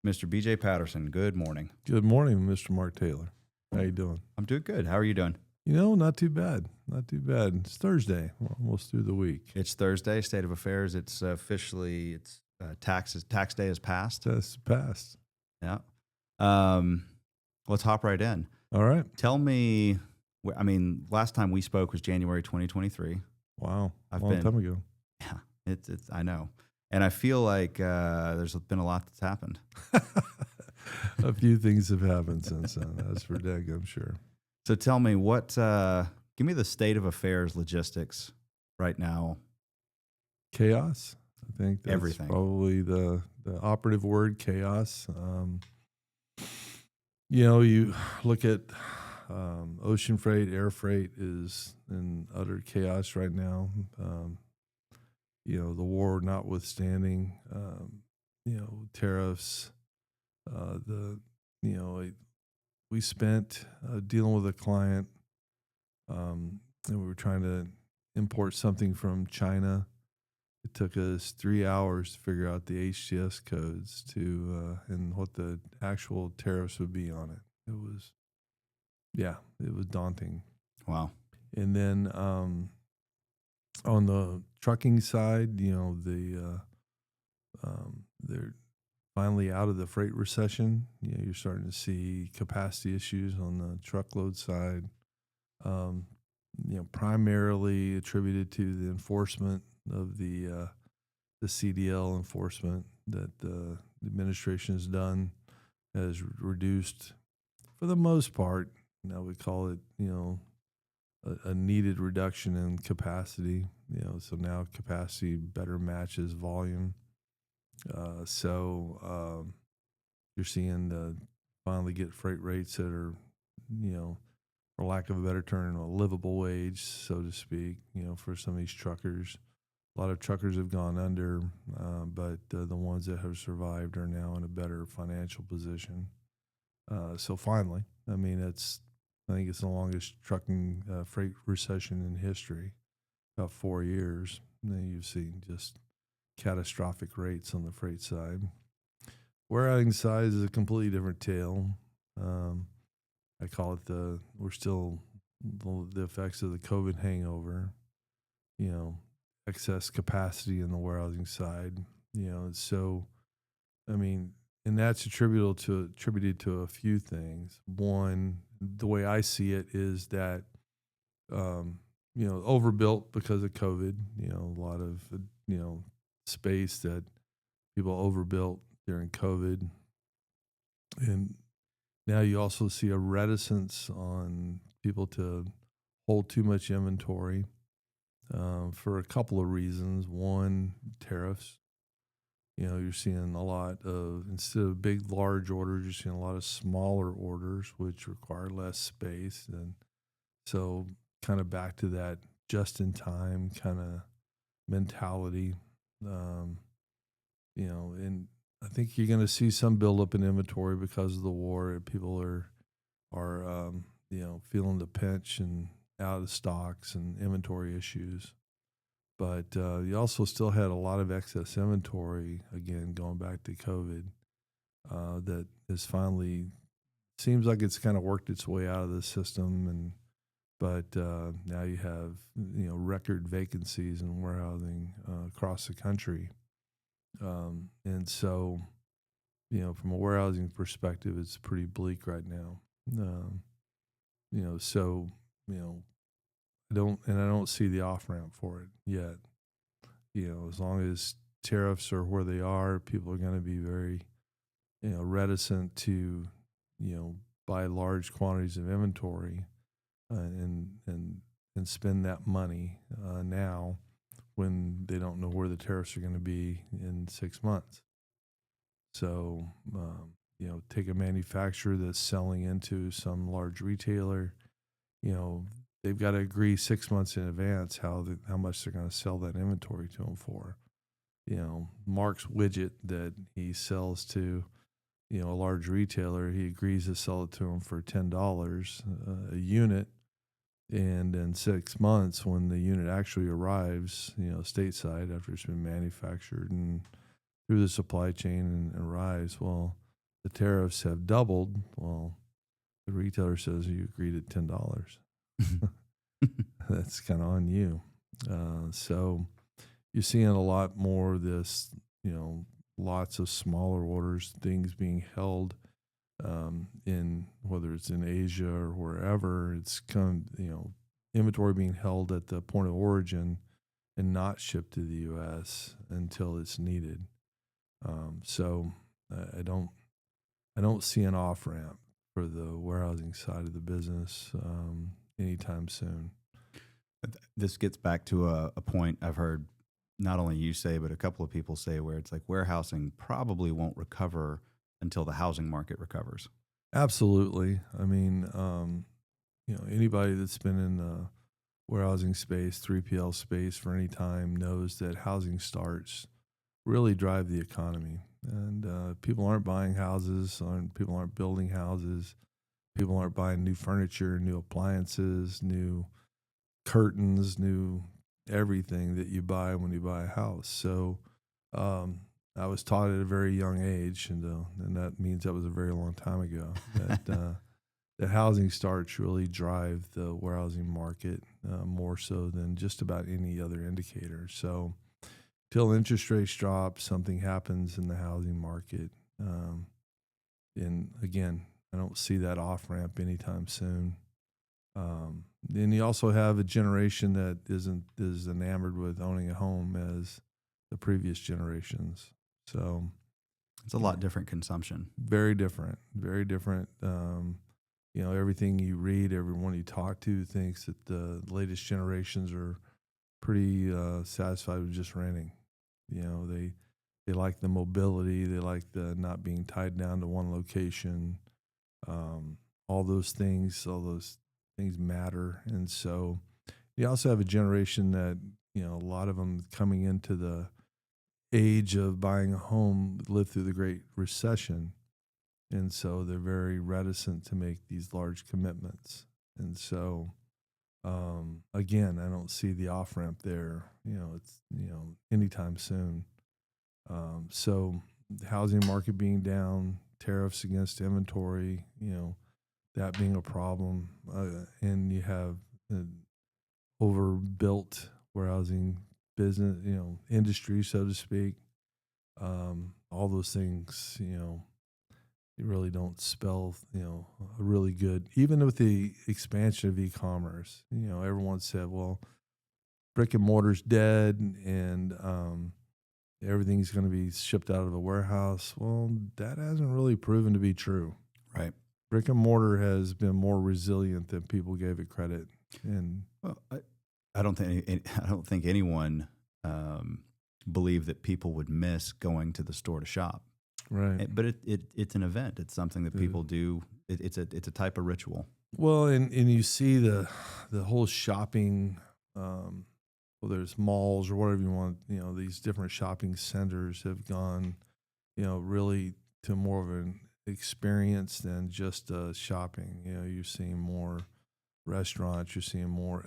Mr. BJ Patterson, good morning. Good morning, Mr. Mark Taylor. How you doing? I'm doing good. How are you doing? Not too bad. Not too bad. It's Thursday. We're almost through the week. It's Thursday, State of Affairs. It's officially tax day has passed. That's passed. Yeah. Let's hop right in. All right. Tell me. Last time we spoke was January 2023. Wow, long time ago. Yeah, it's. I know, and I feel like there's been a lot that's happened. A few things have happened since then. That's for dang, I'm sure. So tell me what. Give me the state of affairs logistics right now. Chaos. I think that's Everything. Probably the operative word, chaos. You look at ocean freight, air freight is in utter chaos right now. The war notwithstanding, tariffs. We spent dealing with a client, and we were trying to import something from China. It took us 3 hours to figure out the HTS codes and what the actual tariffs would be on it. It was daunting. Wow. And then on the trucking side, they're finally out of the freight recession. You're starting to see capacity issues on the truckload side. Primarily attributed to the enforcement of the CDL enforcement that the administration has done, has reduced, for the most part. Now we call it, a needed reduction in capacity. So now capacity better matches volume. You're seeing finally get freight rates that are, for lack of a better term, a livable wage, so to speak, for some of these truckers. A lot of truckers have gone under, but the ones that have survived are now in a better financial position. So finally, I think it's the longest trucking freight recession in history, about 4 years. And then you've seen just catastrophic rates on the freight side. Warehousing side is a completely different tale. I call it we're still the effects of the COVID hangover, excess capacity in the warehousing side, and that's attributed to a few things. One, the way I see it is that, overbuilt because of COVID, a lot of, space that people overbuilt during COVID. And now you also see a reticence on people to hold too much inventory for a couple of reasons. One, tariffs. You're seeing a lot of, instead of big, large orders, you're seeing a lot of smaller orders, which require less space. And so kind of back to that just-in-time kind of mentality. And I think you're going to see some buildup in inventory because of the war. People are feeling the pinch and out of stocks and inventory issues. But you also still had a lot of excess inventory, again, going back to COVID, that is finally, seems like it's kind of worked its way out of the system. But now you have, record vacancies in warehousing across the country. And so, from a warehousing perspective, it's pretty bleak right now. I don't see the off ramp for it yet. As long as tariffs are where they are, people are going to be very, reticent to, buy large quantities of inventory and spend that money now when they don't know where the tariffs are going to be in 6 months. So, take a manufacturer that's selling into some large retailer, they've got to agree 6 months in advance how much they're going to sell that inventory to them for. Mark's widget that he sells to, a large retailer, he agrees to sell it to him for $10 a unit. And in 6 months, when the unit actually arrives, stateside after it's been manufactured and through the supply chain and arrives, well, the tariffs have doubled. Well, the retailer says you agreed at $10. That's kind of on you. So you're seeing a lot more of this, lots of smaller orders, things being held in whether it's in Asia or wherever. It's inventory being held at the point of origin and not shipped to the U.S. until it's needed. So I don't see an off ramp for the warehousing side of the business anytime soon. This gets back to a point I've heard not only you say, but a couple of people say, where it's like warehousing probably won't recover until the housing market recovers. Absolutely. I mean, anybody that's been in the warehousing space, 3PL space for any time knows that housing starts really drive the economy. And people aren't buying houses, people aren't building houses, people aren't buying new furniture, new appliances, new curtains, new everything that you buy when you buy a house. So I was taught at a very young age, and that means that was a very long time ago, that housing starts really drive the warehousing market more so than just about any other indicator. So till interest rates drop, something happens in the housing market. And again, I don't see that off ramp anytime soon. Then you also have a generation that isn't as enamored with owning a home as the previous generations. So it's a lot different consumption. Very different, very different. Everything you read, everyone you talk to thinks that the latest generations are pretty satisfied with just renting. They like the mobility, they like the not being tied down to one location. All those things matter. And so you also have a generation that, a lot of them coming into the age of buying a home lived through the Great Recession. And so they're very reticent to make these large commitments. And so, again, I don't see the off ramp there, anytime soon. So the housing market being down, tariffs against inventory, that being a problem, and you have an overbuilt warehousing business, industry, so to speak. All those things, they really don't spell, a really good, even with the expansion of e-commerce, everyone said, well, brick and mortar's dead and everything's going to be shipped out of a warehouse. Well, that hasn't really proven to be true. Right. Brick and mortar has been more resilient than people gave it credit. And I don't think anyone believed that people would miss going to the store to shop. Right. But it's an event. It's something that people do. It's a type of ritual. Well, and you see the whole shopping, whether it's malls or whatever you want, these different shopping centers have gone, really to more of an experience than just shopping. You're seeing more restaurants, you're seeing more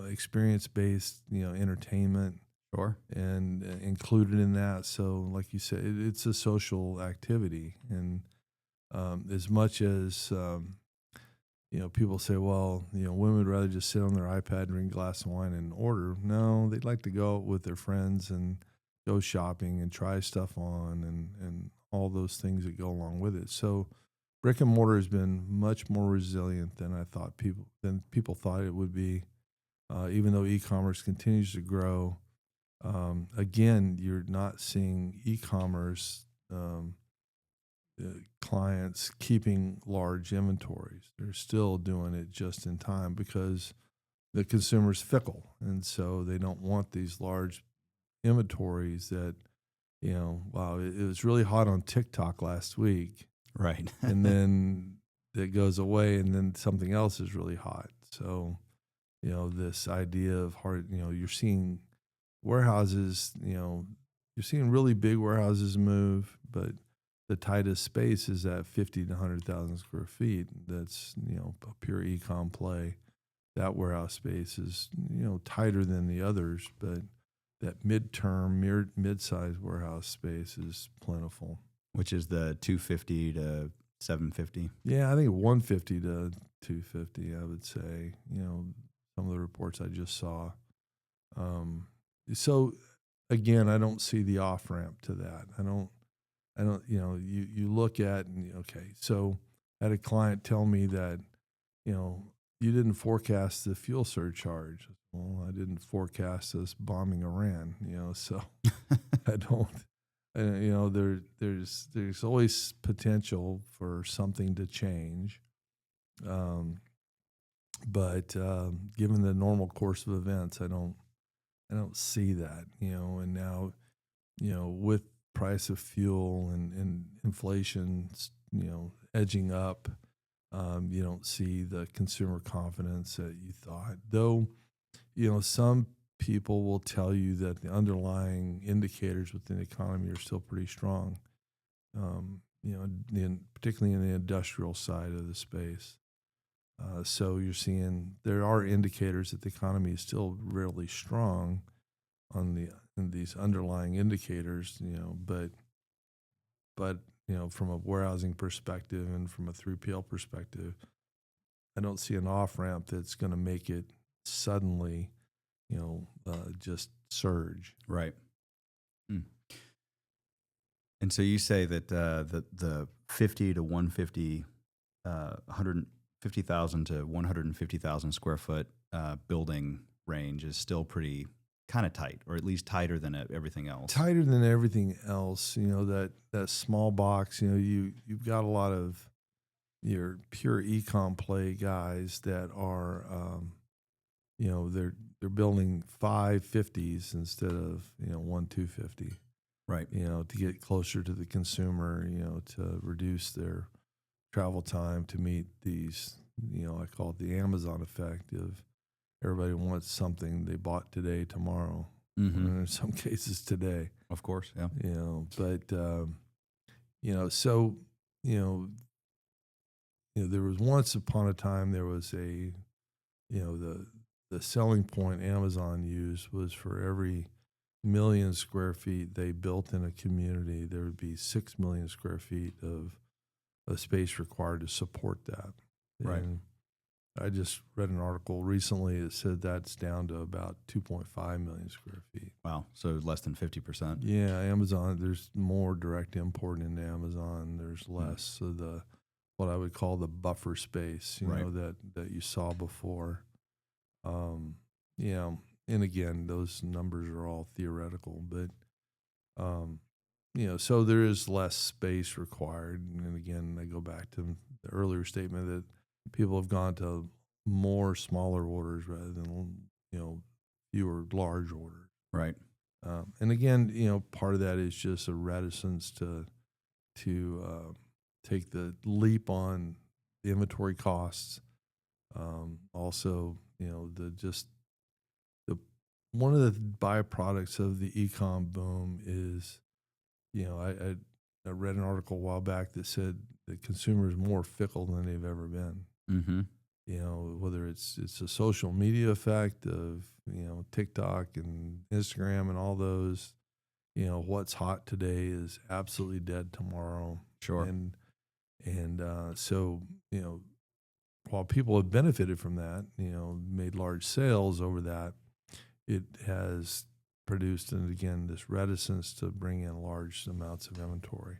experience-based, entertainment. Sure. And included in that. So like you said, it's a social activity. And as much as, people say, well, women would rather just sit on their iPad, drink a glass of wine and order. No, they'd like to go out with their friends and go shopping and try stuff on and all those things that go along with it. So brick and mortar has been much more resilient than people thought it would be, even though e-commerce continues to grow. Again, you're not seeing e-commerce clients keeping large inventories. They're still doing it just in time because the consumer's fickle. And so they don't want these large inventories that, wow, it was really hot on TikTok last week. Right. And then it goes away and then something else is really hot. So, this idea of you're seeing warehouses, you're seeing really big warehouses move, but the tightest space is at 50 to 100,000 square feet. That's, a pure e-com play. That warehouse space is, tighter than the others, but that mid-sized warehouse space is plentiful. which is the 250 to 750. Yeah, I think 150 to 250, I would say, some of the reports I just saw. So again, I don't see the off ramp to that. I don't, you look at, and okay, so I had a client tell me that, you didn't forecast the fuel surcharge. Well, I didn't forecast us bombing Iran, so I don't, there's always potential for something to change. But given the normal course of events, I don't see that, and now, with price of fuel and inflation, edging up, you don't see the consumer confidence that you thought. Though, some people will tell you that the underlying indicators within the economy are still pretty strong, particularly in the industrial side of the space. So you're seeing there are indicators that the economy is still really strong in these underlying indicators, but from a warehousing perspective and from a 3PL perspective, I don't see an off ramp that's going to make it suddenly, just surge. Right. Hmm. And so you say that the 50 to 150, 150,000 to 150,000 square foot building range is still pretty kind of tight, or at least tighter than everything else. Tighter than everything else, that small box. You've got a lot of your pure e-com play guys that are, they're building 550s instead of 250. Right. To get closer to the consumer, to reduce their travel time to meet these, I call it the Amazon effect of everybody wants something they bought today, tomorrow, and in some cases today. Of course, yeah. But so there was once upon a time there was the selling point Amazon used was for every 1 million square feet they built in a community, there would be 6 million square feet of space required to support that. Right. And I just read an article recently that said that's down to about 2.5 million square feet. Wow. So less than 50%. Yeah, Amazon, there's more direct import into Amazon. There's less of what I would call the buffer space, that you saw before. And again, those numbers are all theoretical, but so there is less space required. And again, I go back to the earlier statement that people have gone to more smaller orders rather than, fewer large orders. Right. And again, part of that is just a reticence to take the leap on the inventory costs. Also, one of the byproducts of the e-com boom is, I read an article a while back that said the consumer is more fickle than they've ever been. Mm-hmm. Whether it's a social media effect of, TikTok and Instagram and all those, what's hot today is absolutely dead tomorrow. Sure. And so, while people have benefited from that, made large sales over that, it has produced, and again, this reticence to bring in large amounts of inventory.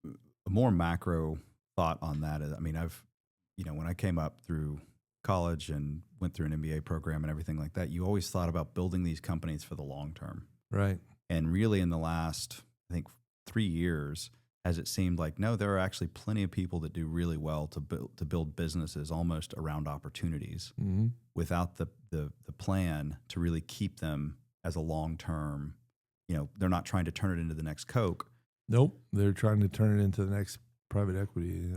A more macro thought on that is, when I came up through college and went through an MBA program and everything like that, you always thought about building these companies for the long term. Right. And really in the last, I think, 3 years, has it seemed like, no, there are actually plenty of people that do really well to build businesses almost around opportunities without the plan to really keep them as a long-term, they're not trying to turn it into the next Coke. Nope. They're trying to turn it into the next private equity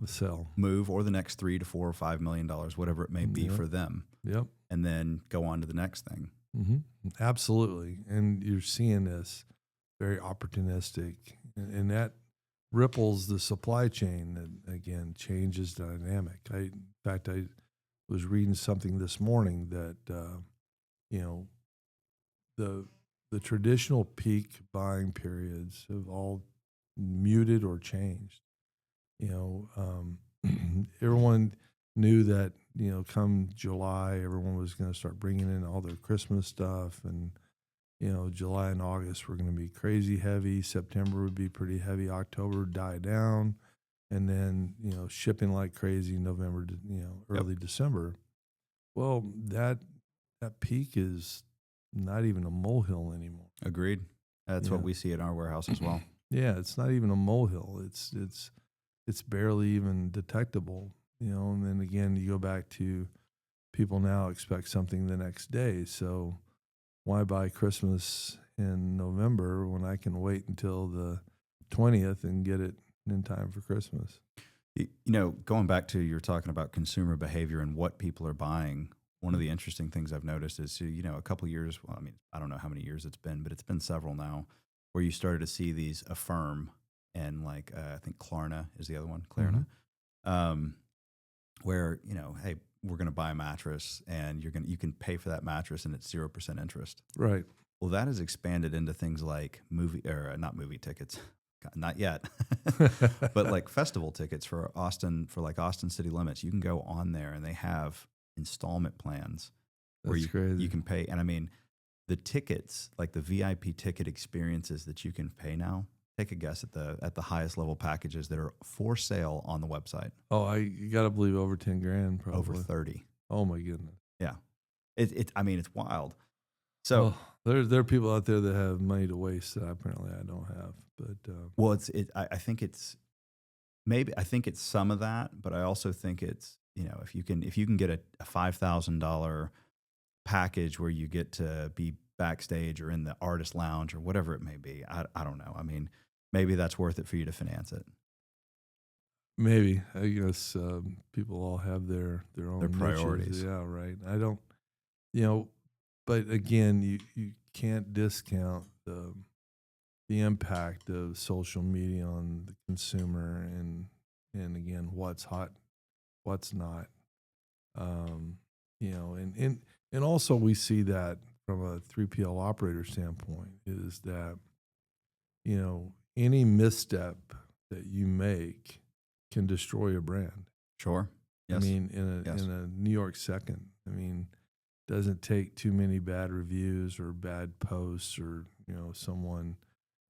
sell move, or the next $3 to $4 or $5 million, whatever it may be for them. Yep. And then go on to the next thing. Mm-hmm. Absolutely. And you're seeing this very opportunistic, and that ripples the supply chain and again changes dynamic. In fact, I was reading something this morning that the the traditional peak buying periods have all muted or changed. Everyone knew that, come July, everyone was going to start bringing in all their Christmas stuff. And, July and August were going to be crazy heavy. September would be pretty heavy. October would die down. And then, shipping like crazy November to, early December. Well, that peak is not even a molehill anymore. Agreed. That's what we see at our warehouse as well. Yeah, it's not even a molehill. It's barely even detectable, and then again, you go back to people now expect something the next day. So why buy Christmas in November when I can wait until the 20th and get it in time for Christmas? Going back to you're talking about consumer behavior and what people are buying, one of the interesting things I've noticed is, a couple of years, well, I mean, I don't know how many years it's been, but it's been several now, where you started to see these Affirm and like I think Klarna is the other one, Klarna, where hey, we're going to buy a mattress and you can pay for that mattress and it's 0% interest. Right. Well, that has expanded into things like not movie tickets, not yet, but like festival tickets for Austin City Limits. You can go on there and they have installment plans where you can pay. And I mean, the tickets, like the VIP ticket experiences that you can pay now, take a guess at the highest level packages that are for sale on the website. Oh, you got to believe over 10 grand, probably. Over 30. Oh my goodness. Yeah. I mean, it's wild. So there are people out there that have money to waste that apparently I don't have, but I think it's some of that, but I also think it's, if you can get a $5,000 package where you get to be backstage or in the artist lounge or whatever it may be, I don't know. I mean, maybe that's worth it for you to finance it. Maybe. I guess people all have their own priorities. Niches. Yeah, right. I don't, but again, you can't discount the impact of social media on the consumer and again, what's hot, what's not. And also we see that from a 3PL operator standpoint is that, any misstep that you make can destroy a brand. Sure. Yes. I mean, in a New York second, I mean, doesn't take too many bad reviews or bad posts or, someone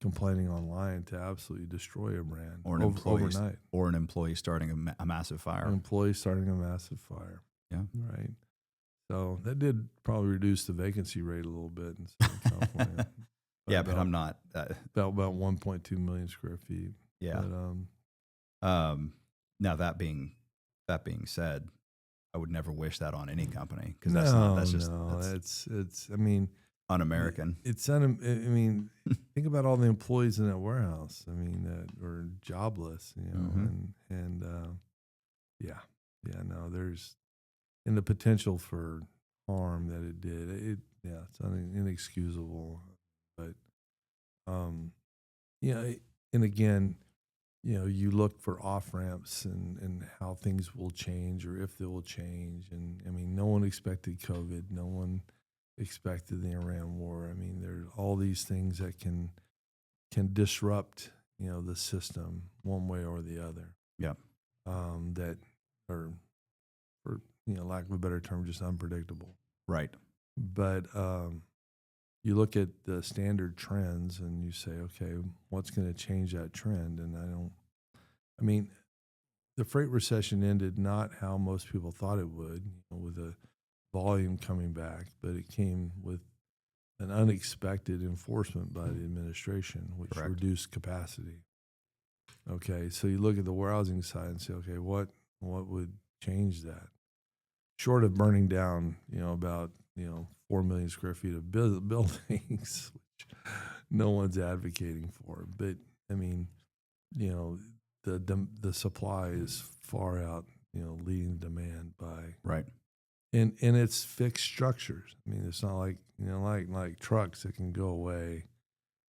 complaining online to absolutely destroy a brand or overnight. Or an employee starting a massive fire. An employee starting a massive fire. Yeah. Right. So that did probably reduce the vacancy rate a little bit in Southern California. Yeah, but I'm not. About 1.2 million square feet. Yeah. But, now that being said, I would never wish that on any company because it's. I mean, un-American. I mean, think about all the employees in that warehouse. I mean, that are jobless. No, there's and the potential for harm that it did. It's inexcusable. But, and again, you look for off ramps and how things will change or if they will change. And I mean, no one expected COVID. No one expected the Iran war. I mean, there's all these things that can disrupt, the system one way or the other. Yeah. That are, for lack of a better term, just unpredictable. Right. But you look at the standard trends and you say, okay, what's going to change that trend? And I mean, the freight recession ended not how most people thought it would, with a volume coming back, but it came with an unexpected enforcement by the administration, which Correct. Reduced capacity. Okay, so you look at the warehousing side and say, okay, what would change that? Short of burning down, about 4 million square feet of buildings, which no one's advocating for. But I mean, the supply is far out, leading demand by right. And it's fixed structures. I mean, it's not like like trucks that can go away,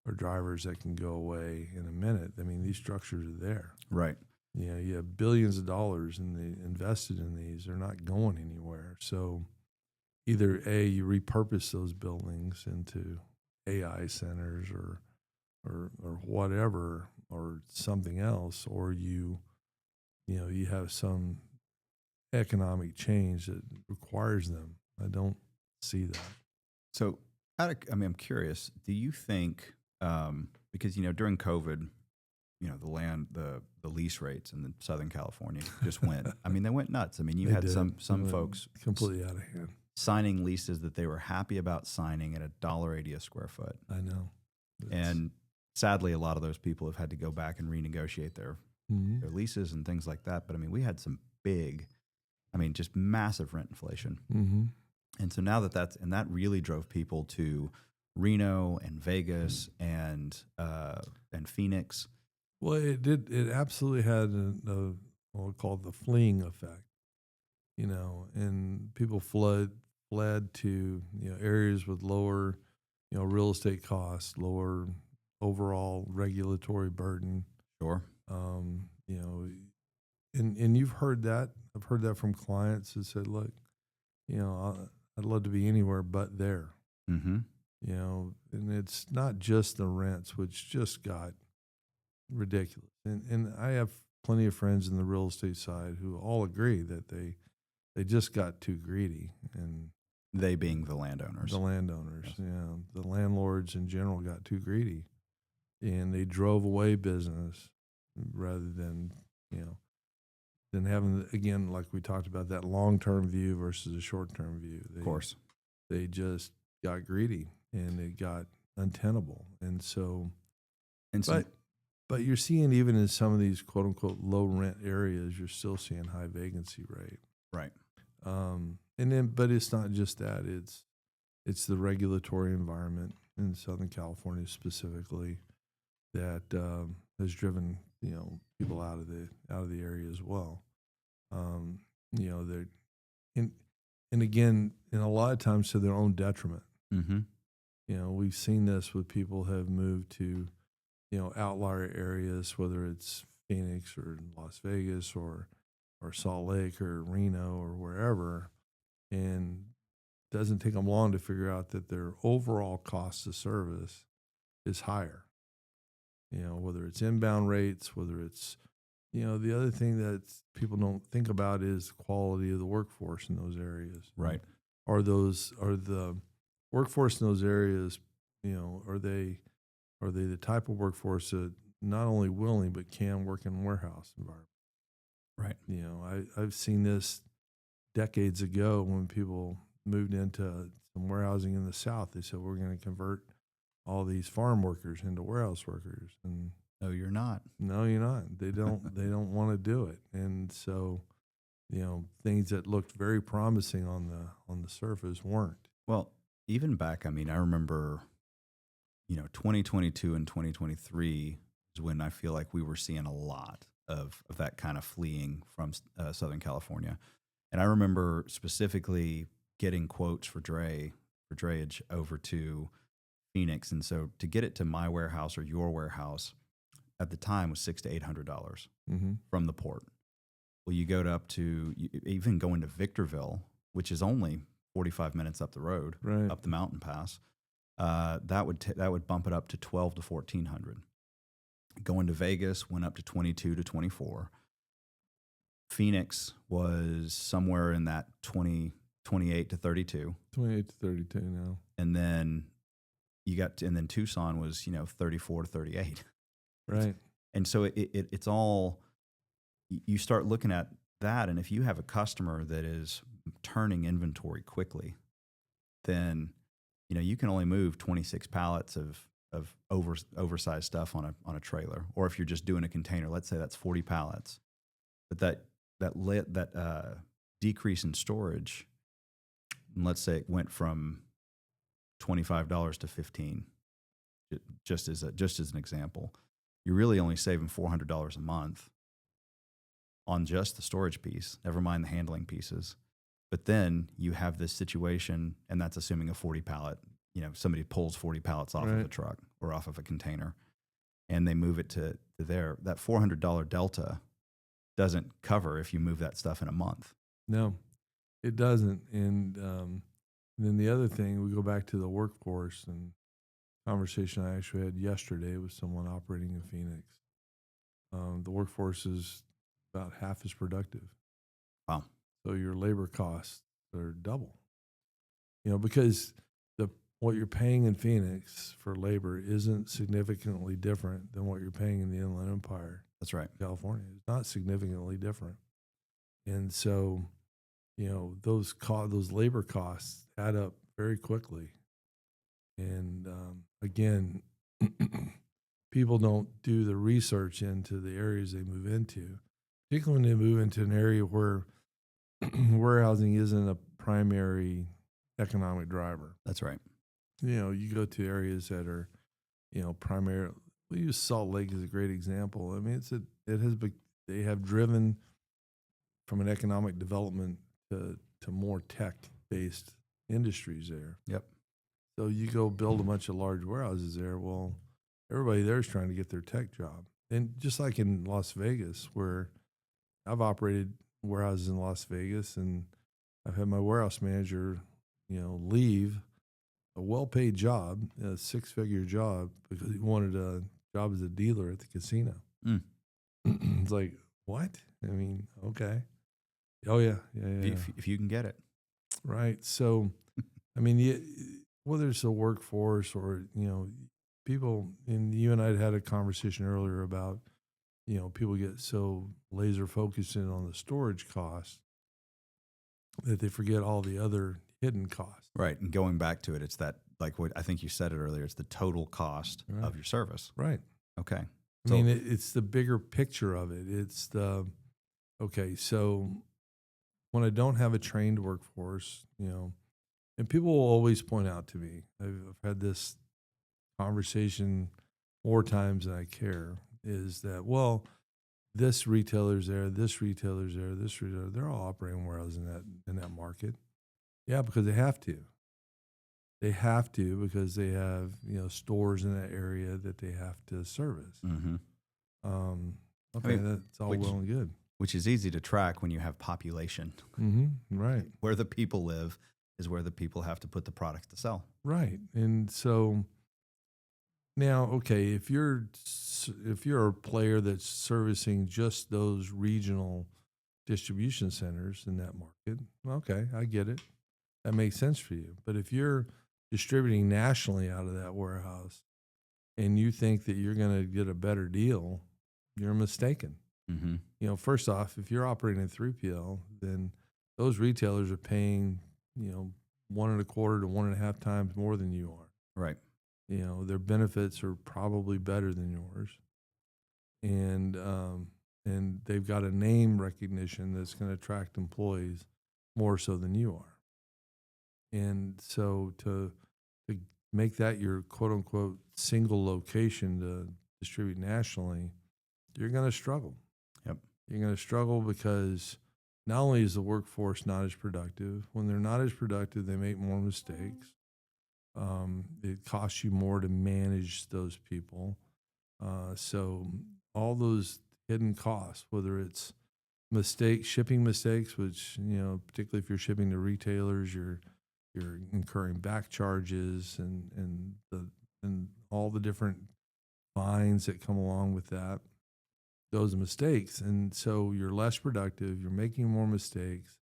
or drivers that can go away in a minute. I mean, these structures are there. Right. You have billions of dollars invested in these. They're not going anywhere. So either A, you repurpose those buildings into AI centers or whatever or something else, or you have some economic change that requires them. I don't see that. So, I'm curious. Do you think because during COVID, the lease rates in Southern California just went. They went nuts. You They had did. some folks completely out of hand. signing leases that they were happy about signing at $1.80 a square foot. I know. And sadly, a lot of those people have had to go back and renegotiate their leases and things like that. But we had some big, just massive rent inflation. Mm-hmm. And so now that really drove people to Reno and Vegas and Phoenix. Well, it did. It absolutely had what we call the fleeing effect, and people fled to areas with lower, real estate costs, lower overall regulatory burden. Sure. And you've heard that. I've heard that from clients who said, "Look, I'd love to be anywhere but there." Mm-hmm. And it's not just the rents, which just got ridiculous. And I have plenty of friends in the real estate side who all agree that they just got too greedy, and they being the landowners. Yes. Yeah. The landlords in general got too greedy, and they drove away business rather than having, again, like we talked about, that long-term view versus a short-term view. Of course. They just got greedy, and it got untenable. And so, but you're seeing, even in some of these quote unquote low rent areas, you're still seeing high vacancy rate. Right. But it's not just that. It's the regulatory environment in Southern California specifically that has driven people out of the area as well. They're and again, and a lot of times to their own detriment. Mm-hmm. We've seen this with people who have moved to outlier areas, whether it's Phoenix or Las Vegas or Salt Lake or Reno or wherever, and it doesn't take them long to figure out that their overall cost of service is higher. Whether it's inbound rates, whether it's the other thing that people don't think about is the quality of the workforce in those areas. Right. Are the workforce in those areas, are they the type of workforce that not only willing but can work in a warehouse environment? Right. I've seen this decades ago when people moved into some warehousing in the South. They said, we're going to convert all these farm workers into warehouse workers. And no, you're not. No, you're not. They don't want to do it. And so, things that looked very promising on the surface weren't. Well, even back, I remember, 2022 and 2023 is when I feel like we were seeing a lot of that kind of fleeing from Southern California. And I remember specifically getting quotes for drayage over to Phoenix. And so to get it to my warehouse or your warehouse at the time was $600 to $800 from the port. Well, you go even going to Victorville, which is only 45 minutes up the road, right, up the mountain pass. That would bump it up to $1,200 to $1,400. Going to Vegas went up to $22 to $24. Phoenix was somewhere in that 28 to 32. 28 to 32 now. And then and then Tucson was 34 to 38. Right. And so it's all, you start looking at that, and if you have a customer that is turning inventory quickly, then you can only move 26 pallets of oversized stuff on a trailer. Or if you're just doing a container, let's say that's 40 pallets. But that decrease in storage, and let's say it went from $25 to $15, just as an example, you're really only saving $400 a month on just the storage piece, never mind the handling pieces. But then you have this situation, and that's assuming a 40 pallet, somebody pulls 40 pallets off of a truck or off of a container, and they move it to there. That $400 delta doesn't cover if you move that stuff in a month. No, it doesn't. And then the other thing, we go back to the workforce and conversation I actually had yesterday with someone operating in Phoenix. The workforce is about half as productive. Wow. So your labor costs are double. Because what you're paying in Phoenix for labor isn't significantly different than what you're paying in the Inland Empire. That's right. California. It's not significantly different. And so, those labor costs add up very quickly. And again, people don't do the research into the areas they move into, particularly when they move into an area where warehousing isn't a primary economic driver. That's right. You go to areas that are, primarily, we use Salt Lake as a great example. I mean, they have driven from an economic development to more tech-based industries there. Yep. So you go build a bunch of large warehouses there. Well, everybody there is trying to get their tech job. And just like in Las Vegas, where I've operated warehouses in Las Vegas, and I've had my warehouse manager, leave a well-paid job, a six-figure job, because he wanted a job as a dealer at the casino. Mm. It's like, what? I mean, okay. Oh, yeah. If you can get it. Right. So, I mean, whether it's a workforce or, people, and you and I had a conversation earlier about, people get so laser focused in on the storage costs that they forget all the other hidden costs. Right. And going back to it, it's that, like what I think you said it earlier, it's the total cost of your service. Right. Okay. I mean, it's the bigger picture of it. It's so when I don't have a trained workforce, and people will always point out to me, I've had this conversation more times than I care, is that, well, this retailer's there, this retailer's there, this retailer, they're all operating warehouses in that market. Yeah, because they have to. They have to because they have, stores in that area that they have to service. Mm-hmm. That's all well and good. Which is easy to track when you have population. Mm-hmm. Right. Where the people live is where the people have to put the product to sell. Right. And so now, okay, if you're a player that's servicing just those regional distribution centers in that market, okay, I get it. That makes sense for you. But if you're distributing nationally out of that warehouse and you think that you're going to get a better deal, you're mistaken. Mm-hmm. First off, if you're operating in 3PL, then those retailers are paying, 1.25 to 1.5 times more than you are. Right. Their benefits are probably better than yours. And they've got a name recognition that's going to attract employees more so than you are. And so to make that your quote unquote single location to distribute nationally, you're going to struggle. Yep. You're going to struggle because not only is the workforce not as productive, when they're not as productive, they make more mistakes. It costs you more to manage those people. So all those hidden costs, whether it's shipping mistakes, which, particularly if you're shipping to retailers, you're incurring back charges and all the different fines that come along with that, those mistakes. And so you're less productive, you're making more mistakes,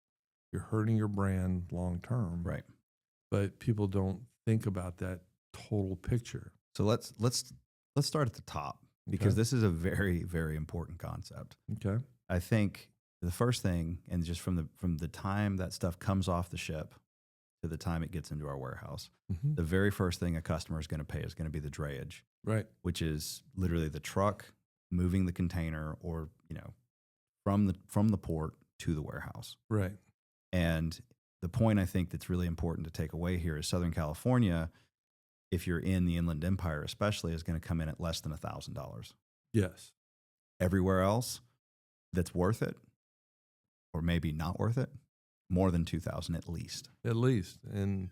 you're hurting your brand long term. Right. But people don't think about that total picture. So let's start at the top, because this is a very, very important concept. Okay. I think the first thing, and just from the time that stuff comes off the ship to the time it gets into our warehouse, the very first thing a customer is going to pay is going to be the drayage. Right. Which is literally the truck moving the container, or, from the port to the warehouse. Right. And the point I think that's really important to take away here is Southern California, if you're in the Inland Empire especially, is going to come in at less than $1,000. Yes. Everywhere else that's worth it, or maybe not worth it, more than $2,000 at least. At least. And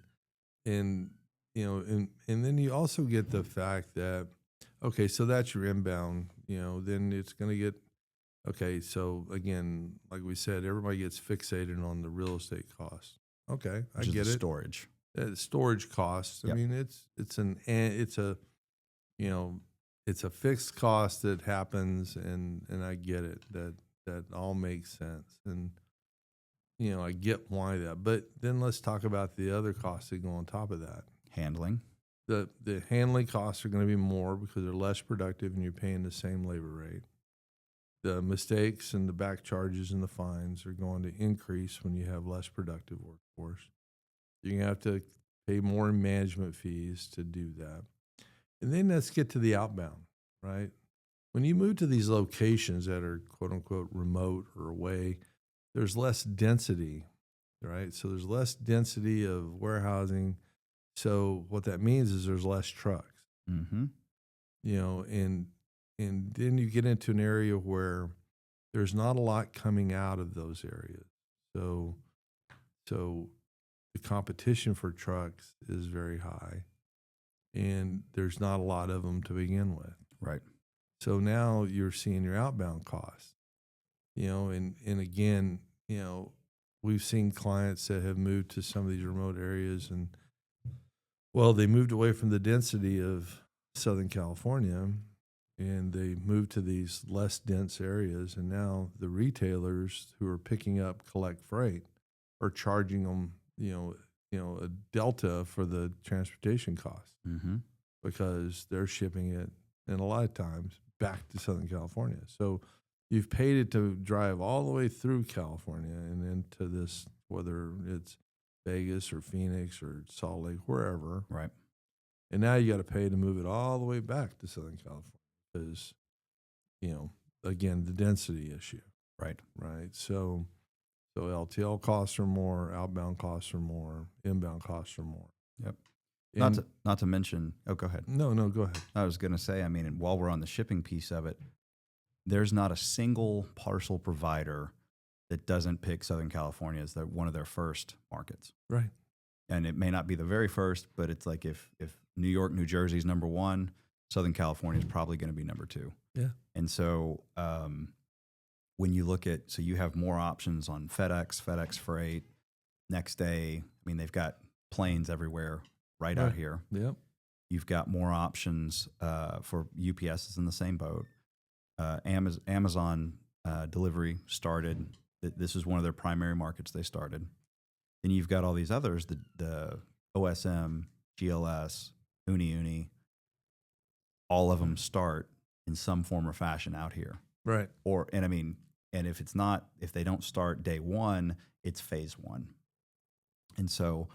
then you also get the fact that, okay, so that's your inbound, then it's going to get, okay, so again, like we said, everybody gets fixated on the real estate costs. Okay, I get it. Storage. Storage costs. I Yep. mean, it's a you know, it's a fixed cost that happens, and I get it. That all makes sense, and I get why that. But then let's talk about the other costs that go on top of that. Handling. The handling costs are going to be more because they're less productive, and you're paying the same labor rate. The mistakes and the back charges and the fines are going to increase when you have less productive workforce. You're going to have to pay more in management fees to do that. And then let's get to the outbound, right? When you move to these locations that are quote unquote remote or away, there's less density, right? So there's less density of warehousing. So what that means is there's less trucks, Mm-hmm. And then you get into an area where there's not a lot coming out of those areas. So the competition for trucks is very high, and there's not a lot of them to begin with. Right. So now you're seeing your outbound costs, and again, we've seen clients that have moved to some of these remote areas, and well, they moved away from the density of Southern California, and they moved to these less dense areas. And now the retailers who are picking up collect freight are charging them, a delta for the transportation costs Mm-hmm. because they're shipping it, and a lot of times back to Southern California. So you've paid it to drive all the way through California and into this, whether it's Vegas or Phoenix or Salt Lake, wherever. Right. And now you got to pay to move it all the way back to Southern California because, again, the density issue. Right. Right. So LTL costs are more, outbound costs are more, inbound costs are more. Yep. And Not to mention. Oh, go ahead. No, go ahead. I was going to say. I mean, and while we're on the shipping piece of it, there's not a single parcel provider that doesn't pick Southern California as one of their first markets. Right. And it may not be the very first, but it's like if New York, New Jersey is number one, Southern California is probably going to be number two. Yeah. And so when you look at, so you have more options on FedEx Freight, next day. I mean, they've got planes everywhere right out here. Yep. You've got more options for UPS is in the same boat. Amazon delivery started. This is one of their primary markets they started. Then you've got all these others, the OSM, GLS, Uni, all of them start in some form or fashion out here. Right. And if they don't start day one, it's phase one. And so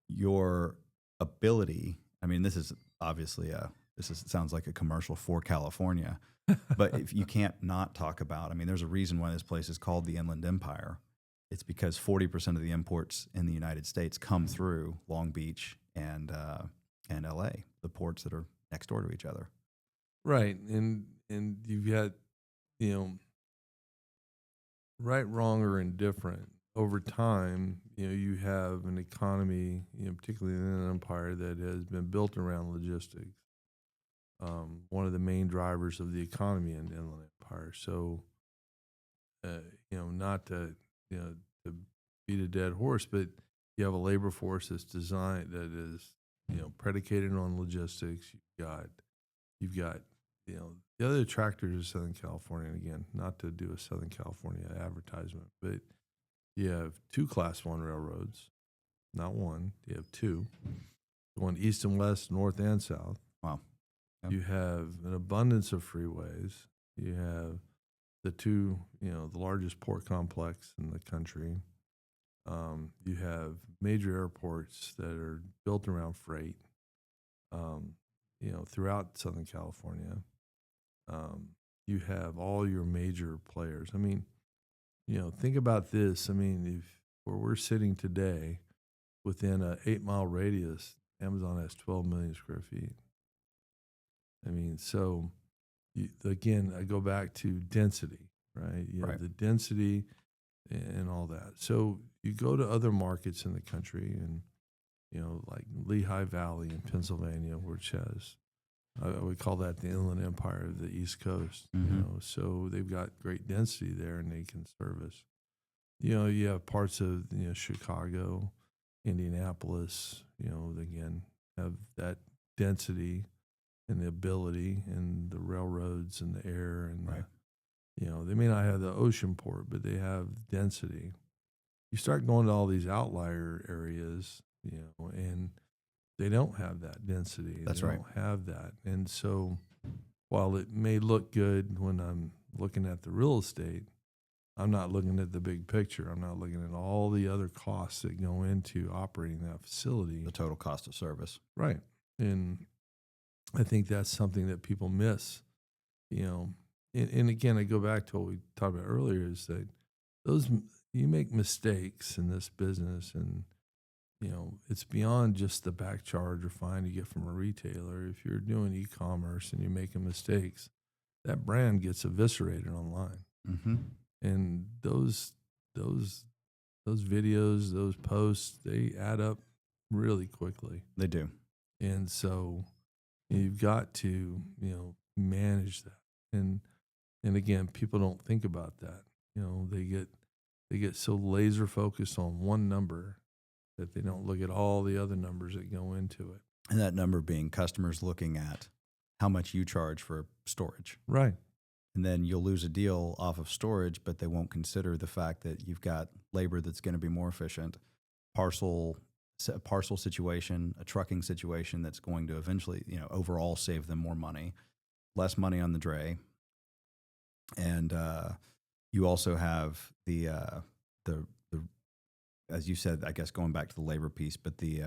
your ability, this is obviously sounds like a commercial for California, but if you can't not talk about, there's a reason why this place is called the Inland Empire. It's because 40% of the imports in the United States come through Long Beach and LA, the ports that are next door to each other. Right. And you've got, right, wrong, or indifferent. Over time, you have an economy, particularly in an empire that has been built around logistics. One of the main drivers of the economy in the Inland Empire. So, not to beat a dead horse, but you have a labor force that's designed, that is, predicated on logistics. You've got, the other attractors of Southern California, and again, not to do a Southern California advertisement, but you have 2 Class 1 railroads, not one. You have 2, going east and west, north and south. Wow. Yep. You have an abundance of freeways. You have the 2, the largest port complex in the country. You have major airports that are built around freight, throughout Southern California. You have all your major players. Think about this. If where we're sitting today, within an 8-mile radius, Amazon has 12 million square feet. Again, I go back to density, right? You have the density and all that. So you go to other markets in the country, and like Lehigh Valley in Pennsylvania, which has, I would call that the Inland Empire of the East Coast. Mm-hmm. So they've got great density there, and they can service. You have parts of Chicago Indianapolis, again, have that density and the ability and the railroads and the air and Right. they may not have the ocean port, but they have density. You start going to all these outlier areas, and they don't have that density. That's they right. don't have that. And so while it may look good when I'm looking at the real estate, I'm not looking at the big picture. I'm not looking at all the other costs that go into operating that facility. The total cost of service. Right. And I think that's something that people miss, And again, I go back to what we talked about earlier is that you make mistakes in this business, and it's beyond just the back charge or fine you get from a retailer. If you're doing e-commerce and you're making mistakes, that brand gets eviscerated online. Mm-hmm. And those videos, those posts, they add up really quickly. They do. And so you've got to, manage that. And again, people don't think about that. They get so laser focused on one number that they don't look at all the other numbers that go into it. And that number being customers looking at how much you charge for storage. Right. And then you'll lose a deal off of storage, but they won't consider the fact that you've got labor that's going to be more efficient, parcel situation, a trucking situation that's going to eventually, overall save them more money, less money on the dray. And you also have the as you said, I guess going back to the labor piece, but the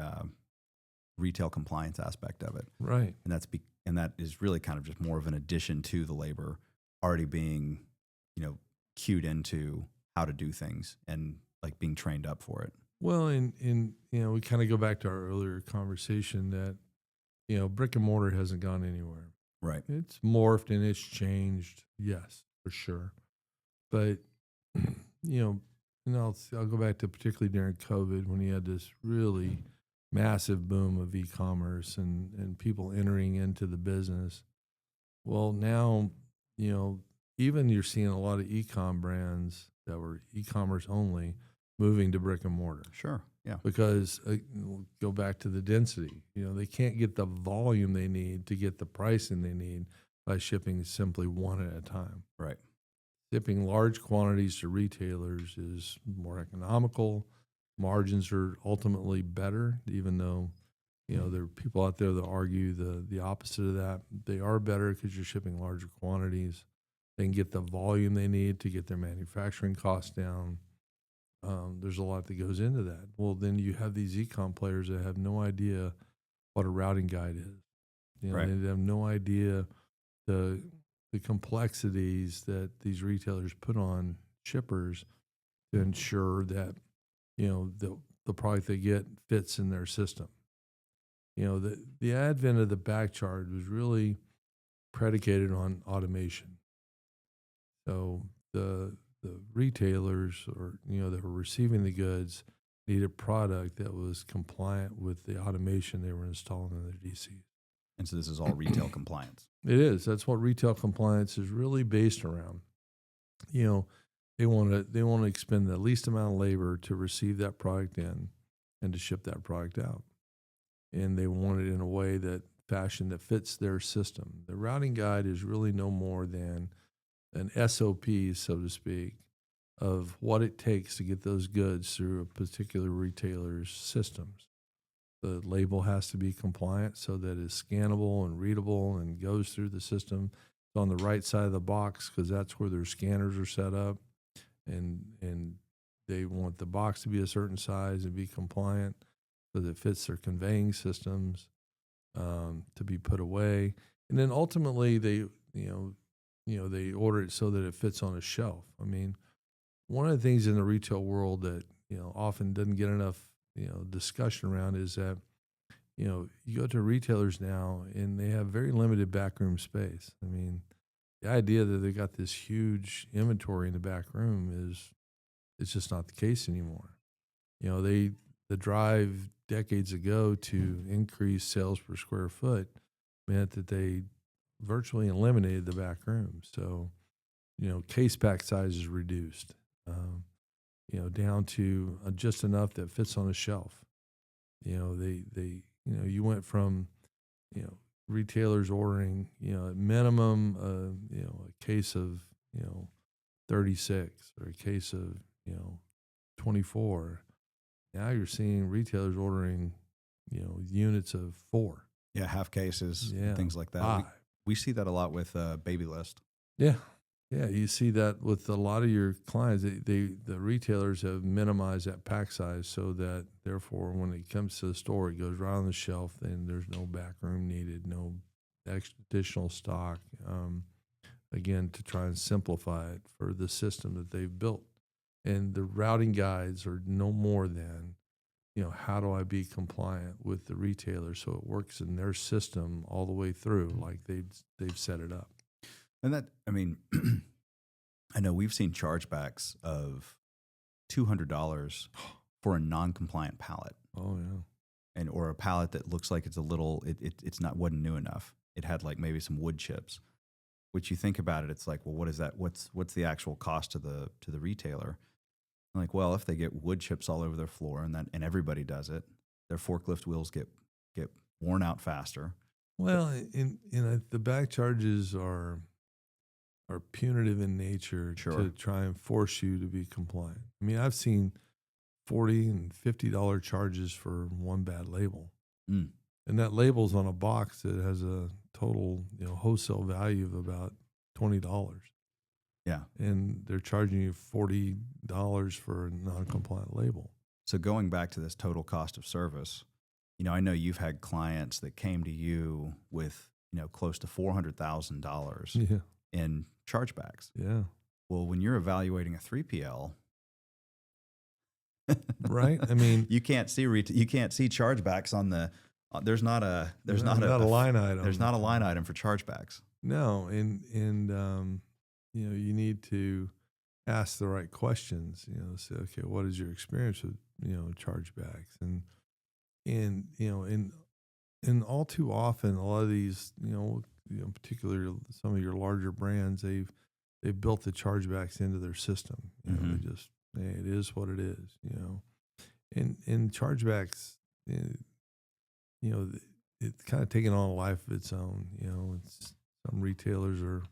retail compliance aspect of it. Right. And that is really kind of just more of an addition to the labor already being, cued into how to do things and like being trained up for it. Well, and we kind of go back to our earlier conversation that, brick and mortar hasn't gone anywhere. Right. It's morphed and it's changed. Yes, for sure. But, I'll go back to particularly during COVID when you had this really massive boom of e-commerce and people entering into the business. Well, now, even you're seeing a lot of e-com brands that were e-commerce only moving to brick and mortar. Sure. Yeah. Because go back to the density. They can't get the volume they need to get the pricing they need by shipping simply one at a time. Right. Shipping large quantities to retailers is more economical. Margins are ultimately better, even though, there are people out there that argue the opposite of that. They are better because you're shipping larger quantities. They can get the volume they need to get their manufacturing costs down. There's a lot that goes into that. Well, then you have these e-com players that have no idea what a routing guide is. Right. They have no idea the complexities that these retailers put on shippers to ensure that, the product they get fits in their system. The advent of the back charge was really predicated on automation. So the retailers that were receiving the goods needed a product that was compliant with the automation they were installing in their DCs. And so this is all retail compliance. It is. That's what retail compliance is really based around. They want to expend the least amount of labor to receive that product in and to ship that product out. And they want it in a fashion that fits their system. The routing guide is really no more than an SOP, so to speak, of what it takes to get those goods through a particular retailer's systems. The label has to be compliant so that it's scannable and readable and goes through the system. It's on the right side of the box because that's where their scanners are set up. And they want the box to be a certain size and be compliant so that it fits their conveying systems to be put away. And then ultimately they order it so that it fits on a shelf. I mean, one of the things in the retail world that, often doesn't get enough, discussion around is that, you go to retailers now and they have very limited backroom space. I mean, the idea that they got this huge inventory in the back room it's just not the case anymore. The drive decades ago to increase sales per square foot meant that they virtually eliminated the back room. So, case pack size is reduced, down to just enough that fits on a shelf. You went from, retailers ordering, at minimum, a case of, 36 or a case of, 24. Now you're seeing retailers ordering, units of 4. Yeah, half cases, Yeah, things like that. 5. We see that a lot with Baby List. Yeah. Yeah, you see that with a lot of your clients. The retailers have minimized that pack size so that, therefore, when it comes to the store, it goes right on the shelf, and there's no back room needed, no additional stock. Again, to try and simplify it for the system that they've built. And the routing guides are no more than, how do I be compliant with the retailer so it works in their system all the way through, like they've set it up. And that, I mean, I know we've seen chargebacks of $200 for a non-compliant pallet. Oh yeah, or a pallet that looks like it's a little, wasn't new enough. It had like maybe some wood chips, which you think about it, it's like, well, what is that? What's the actual cost to the retailer? I'm like, well, if they get wood chips all over their floor and everybody does it, their forklift wheels get worn out faster. Well, the back charges are punitive in nature to try and force you to be compliant. I mean, I've seen $40 and $50 charges for one bad label, and that label's on a box that has a total wholesale value of about $20. Yeah, and they're charging you $40 for a non-compliant label. So going back to this total cost of service, I know you've had clients that came to you with close to $400,000 in chargebacks. Yeah. Well, when you're evaluating a 3PL, right? I mean, you can't see chargebacks on the. There's not a line item. There's not a line item for chargebacks. No, and you need to ask the right questions. Say, okay, what is your experience with chargebacks, and all too often, a lot of these, particularly some of your larger brands, they've built the chargebacks into their system. They just, hey, it is what it is. And chargebacks, it's kind of taken on a life of its own. Some retailers are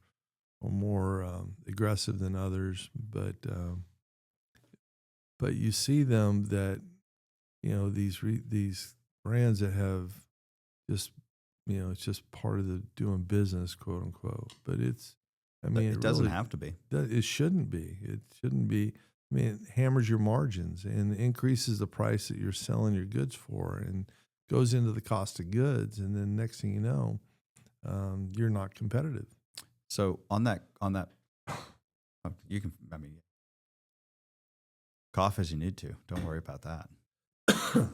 more aggressive than others, but you see them that these brands that have just it's just part of the doing business, quote unquote. But it doesn't have to be. It shouldn't be. It shouldn't be. I mean, it hammers your margins and increases the price that you're selling your goods for, and goes into the cost of goods. And then next thing you know, you're not competitive. So on that, you can, cough as you need to. Don't worry about that.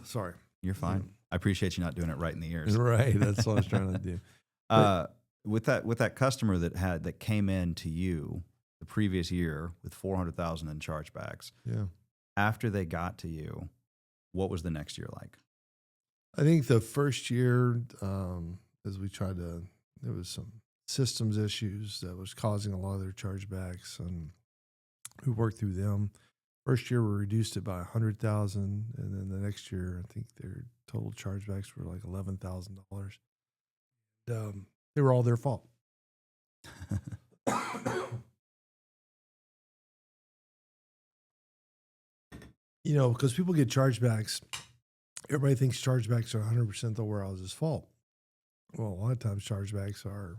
Sorry. You're fine. I appreciate you not doing it right in the ears. Right. That's what I was trying to do. With that customer that came in to you the previous year with $400,000 in chargebacks. Yeah. After they got to you, what was the next year like? I think the first year, as we there was some systems issues that was causing a lot of their chargebacks, and we worked through them. First year, we reduced it by $100,000, and then the next year, I think their total chargebacks were like $11,000. They were all their fault. Because people get chargebacks, everybody thinks chargebacks are 100% the warehouse's fault. Well, a lot of times chargebacks are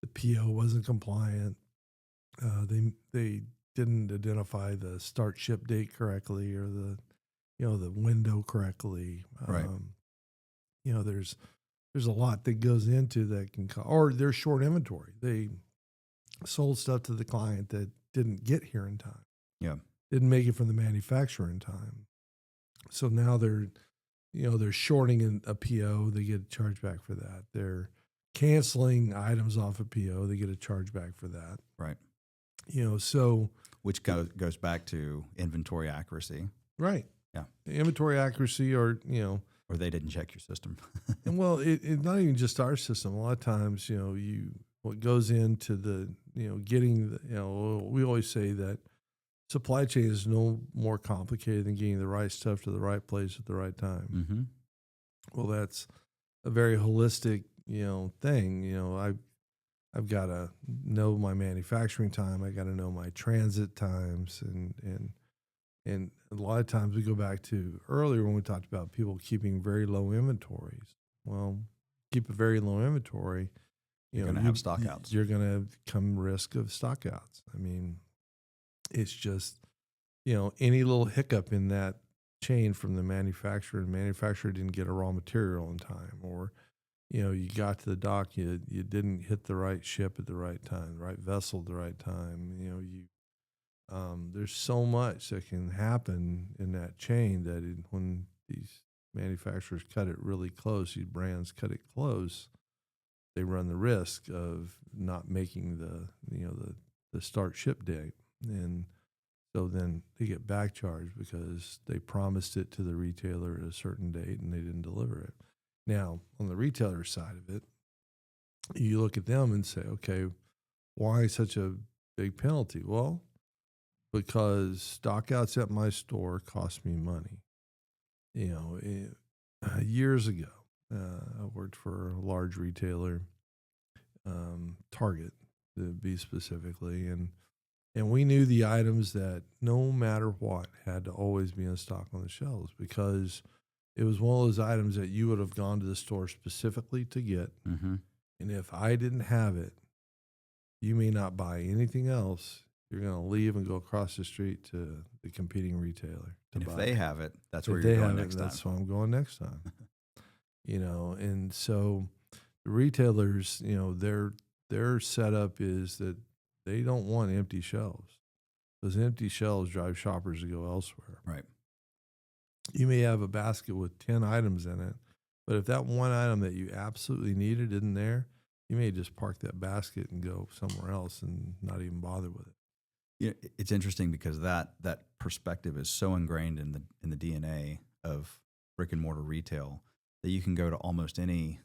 the PO wasn't compliant. They didn't identify the start ship date correctly, or the window correctly. Right. There's a lot that goes into that or they're short inventory. They sold stuff to the client that didn't get here in time. Yeah. Didn't make it from the manufacturer in time. So now they're shorting a PO. They get a chargeback for that. They're canceling items off a PO. They get a chargeback for that. Right. Which goes back to inventory accuracy. Right. Yeah. Inventory accuracy, or they didn't check your system. And well, it's not even just our system. A lot of times, what goes into the, getting we always say that supply chain is no more complicated than getting the right stuff to the right place at the right time. Mm-hmm. Well, that's a very holistic, thing. I've got to know my manufacturing time. I got to know my transit times, and a lot of times we go back to earlier when we talked about people keeping very low inventories. Well, keep a very low inventory, you're going to have stockouts. You're going to come risk of stockouts. I mean, it's just, any little hiccup in that chain from the manufacturer didn't get a raw material in time, or you got to the dock, you didn't hit the right ship at the right time, the right vessel at the right time. There's so much that can happen in that chain that when these manufacturers cut it really close, these brands cut it close, they run the risk of not making the start ship date, and so then they get back charged because they promised it to the retailer at a certain date and they didn't deliver it. Now, on the retailer side of it, you look at them and say, okay, why such a big penalty? Well, because stockouts at my store cost me money. Years ago, I worked for a large retailer, Target to be specifically, and we knew the items that no matter what had to always be in stock on the shelves, because it was one of those items that you would have gone to the store specifically to get. Mm-hmm. And if I didn't have it, you may not buy anything else. You're going to leave and go across the street to the competing retailer. And if they have it, that's If where they you're going have next it, time. that's where I'm going next time. And so the retailers, their setup is that they don't want empty shelves. Those empty shelves drive shoppers to go elsewhere. Right. You may have a basket with 10 items in it, but if that one item that you absolutely needed isn't there, you may just park that basket and go somewhere else and not even bother with it. It's interesting because that perspective is so ingrained in the DNA of brick and mortar retail that you can go to almost any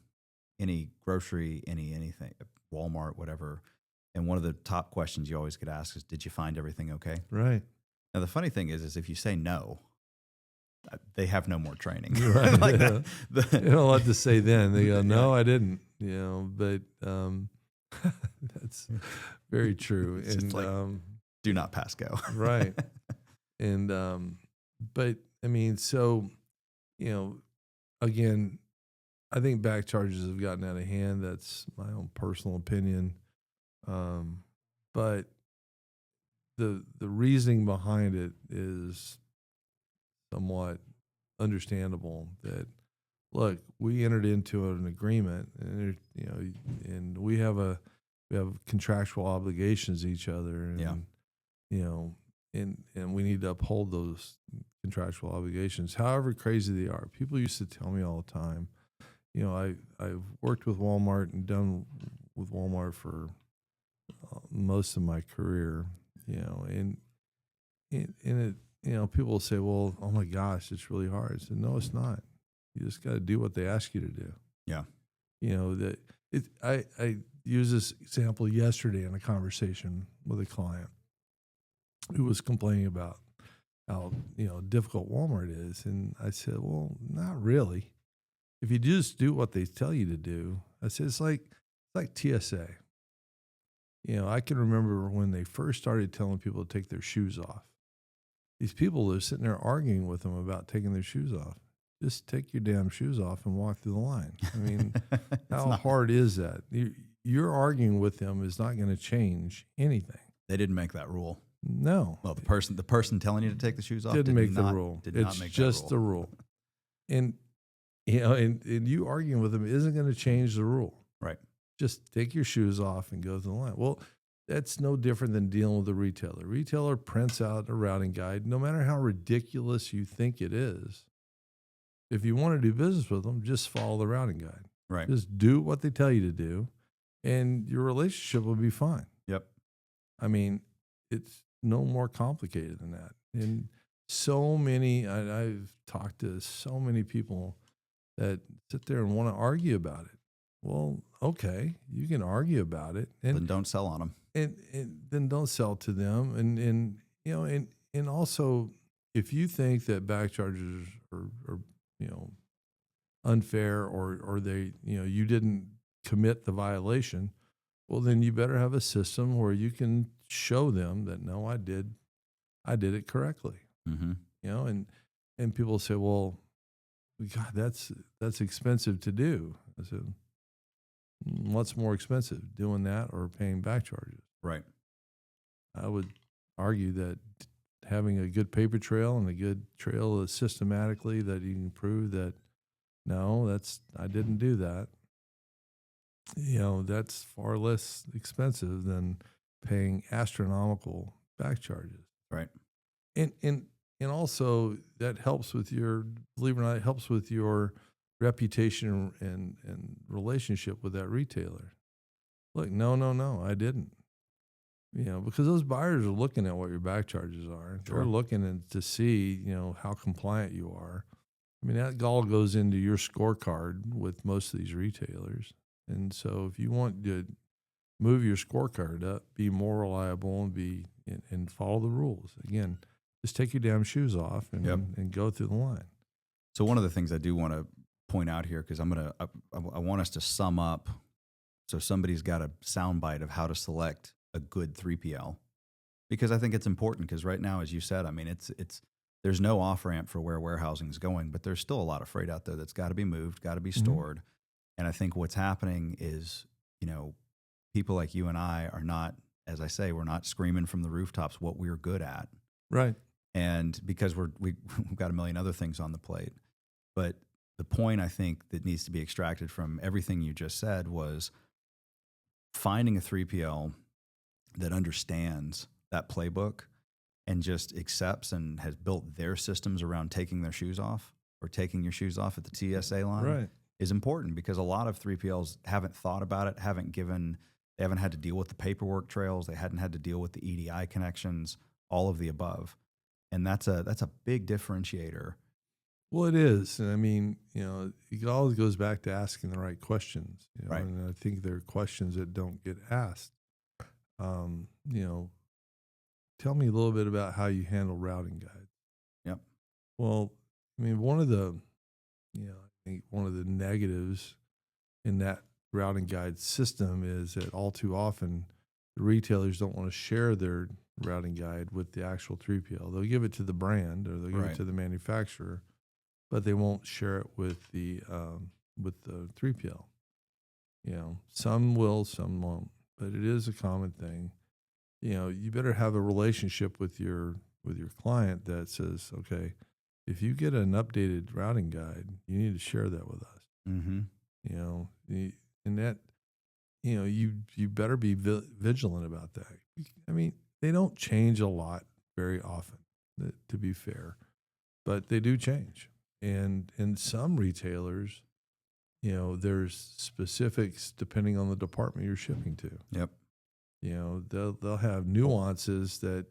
grocery, anything, Walmart, whatever, and one of the top questions you always get asked is, "Did you find everything okay?" Right. Now the funny thing is if you say no, they have no more training. Right. Like They don't know what to say then. They go, "No, I didn't." But that's very true. It's just like, do not pass go. Right. And but I mean, so again, I think back charges have gotten out of hand. That's my own personal opinion. But the reasoning behind it is somewhat understandable. That look, we entered into an agreement, and and we have contractual obligations to each other, and and we need to uphold those contractual obligations, however crazy they are. People used to tell me all the time, I've worked with Walmart and done with Walmart for most of my career, and it, people will say, well, oh my gosh, it's really hard. I said, no, it's not. You just got to do what they ask you to do. Yeah. I used this example yesterday in a conversation with a client who was complaining about how, difficult Walmart is. And I said, well, not really. If you just do what they tell you to do, I said, it's like TSA. I can remember when they first started telling people to take their shoes off. These people are sitting there arguing with them about taking their shoes off. Just take your damn shoes off and walk through the line. I mean, how hard is that? You're arguing with them is not going to change anything. They didn't make that rule. No. Well, the person telling you to take the shoes off didn't make the rule. It's just the rule. And and you arguing with them isn't going to change the rule. Right. Just take your shoes off and go through the line. Well, that's no different than dealing with a retailer. Retailer prints out a routing guide, no matter how ridiculous you think it is. If you want to do business with them, just follow the routing guide. Right. Just do what they tell you to do, and your relationship will be fine. Yep. I mean, it's no more complicated than that. And so many, I've talked to so many people that sit there and want to argue about it. Well, okay, you can argue about it, and then don't sell on them. And then don't sell to them. And also, if you think that back charges are unfair or they, you didn't commit the violation, well, then you better have a system where you can show them that, no, I did it correctly. Mm-hmm. And people say, well, God, that's expensive to do. I said, what's more expensive, doing that or paying back charges? Right. I would argue that having a good paper trail and a good trail is systematically that you can prove that, no, I didn't do that. That's far less expensive than paying astronomical back charges. Right. And also that helps with believe it or not, it helps with your reputation and relationship with that retailer. Look, no, I didn't. Because those buyers are looking at what your back charges are. Sure. They're looking to see, how compliant you are. I mean, that all goes into your scorecard with most of these retailers. And so if you want to move your scorecard up, be more reliable and follow the rules. Again, just take your damn shoes off and go through the line. So one of the things I do want to point out here, because I want us to sum up. So somebody's got a soundbite of how to select a good 3PL, because I think it's important. Because right now, as you said, I mean, there's no off ramp for where warehousing is going, but there's still a lot of freight out there that's got to be moved, got to be stored. And I think what's happening is, people like you and I are not, as I say, we're not screaming from the rooftops what we're good at. Right. And because we've got a million other things on the plate. But the point I think that needs to be extracted from everything you just said was finding a 3PL that understands that playbook and just accepts and has built their systems around taking their shoes off or taking your shoes off at the TSA line. Right. Is important, because a lot of 3PLs haven't thought about it, they haven't had to deal with the paperwork trails, they hadn't had to deal with the EDI connections, all of the above. And that's a big differentiator. Well, it is. And I mean, it always goes back to asking the right questions. Right. And I think there are questions that don't get asked. Tell me a little bit about how you handle routing guides. Yep. Well, I mean, one of the negatives in that routing guide system is that all too often the retailers don't want to share their routing guide with the actual 3PL. They'll give it to the brand or they'll give it to the manufacturer, but they won't share it with the 3PL. Some will, some won't, but it is a common thing. You better have a relationship with your client that says, okay, if you get an updated routing guide, you need to share that with us. Mm-hmm. And that, you better be vigilant about that. I mean, they don't change a lot very often, to be fair, but they do change. And in some retailers, there's specifics depending on the department you're shipping to. Yep. They'll have nuances that,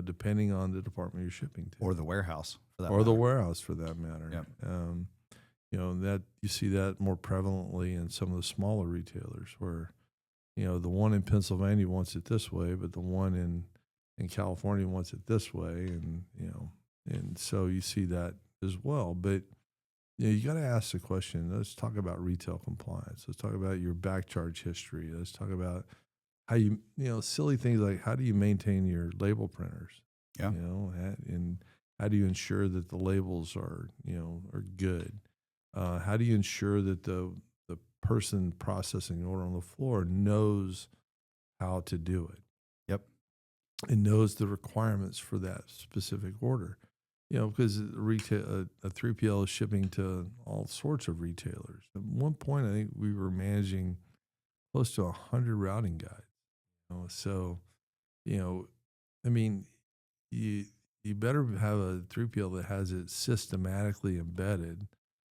depending on the department you're shipping to. Or the warehouse for that or matter. the warehouse for that matter. Yep. That you see that more prevalently in some of the smaller retailers where, the one in Pennsylvania wants it this way, but the one in California wants it this way. And so you see that as well. But, you got to ask the question. Let's talk about retail compliance. Let's talk about your back charge history. Let's talk about how silly things like how do you maintain your label printers? Yeah. And how do you ensure that the labels are good? How do you ensure that the person processing the order on the floor knows how to do it? Yep. And knows the requirements for that specific order. Because a 3PL is shipping to all sorts of retailers. At one point, I think we were managing close to 100 routing guides. So, I mean, you better have a 3PL that has it systematically embedded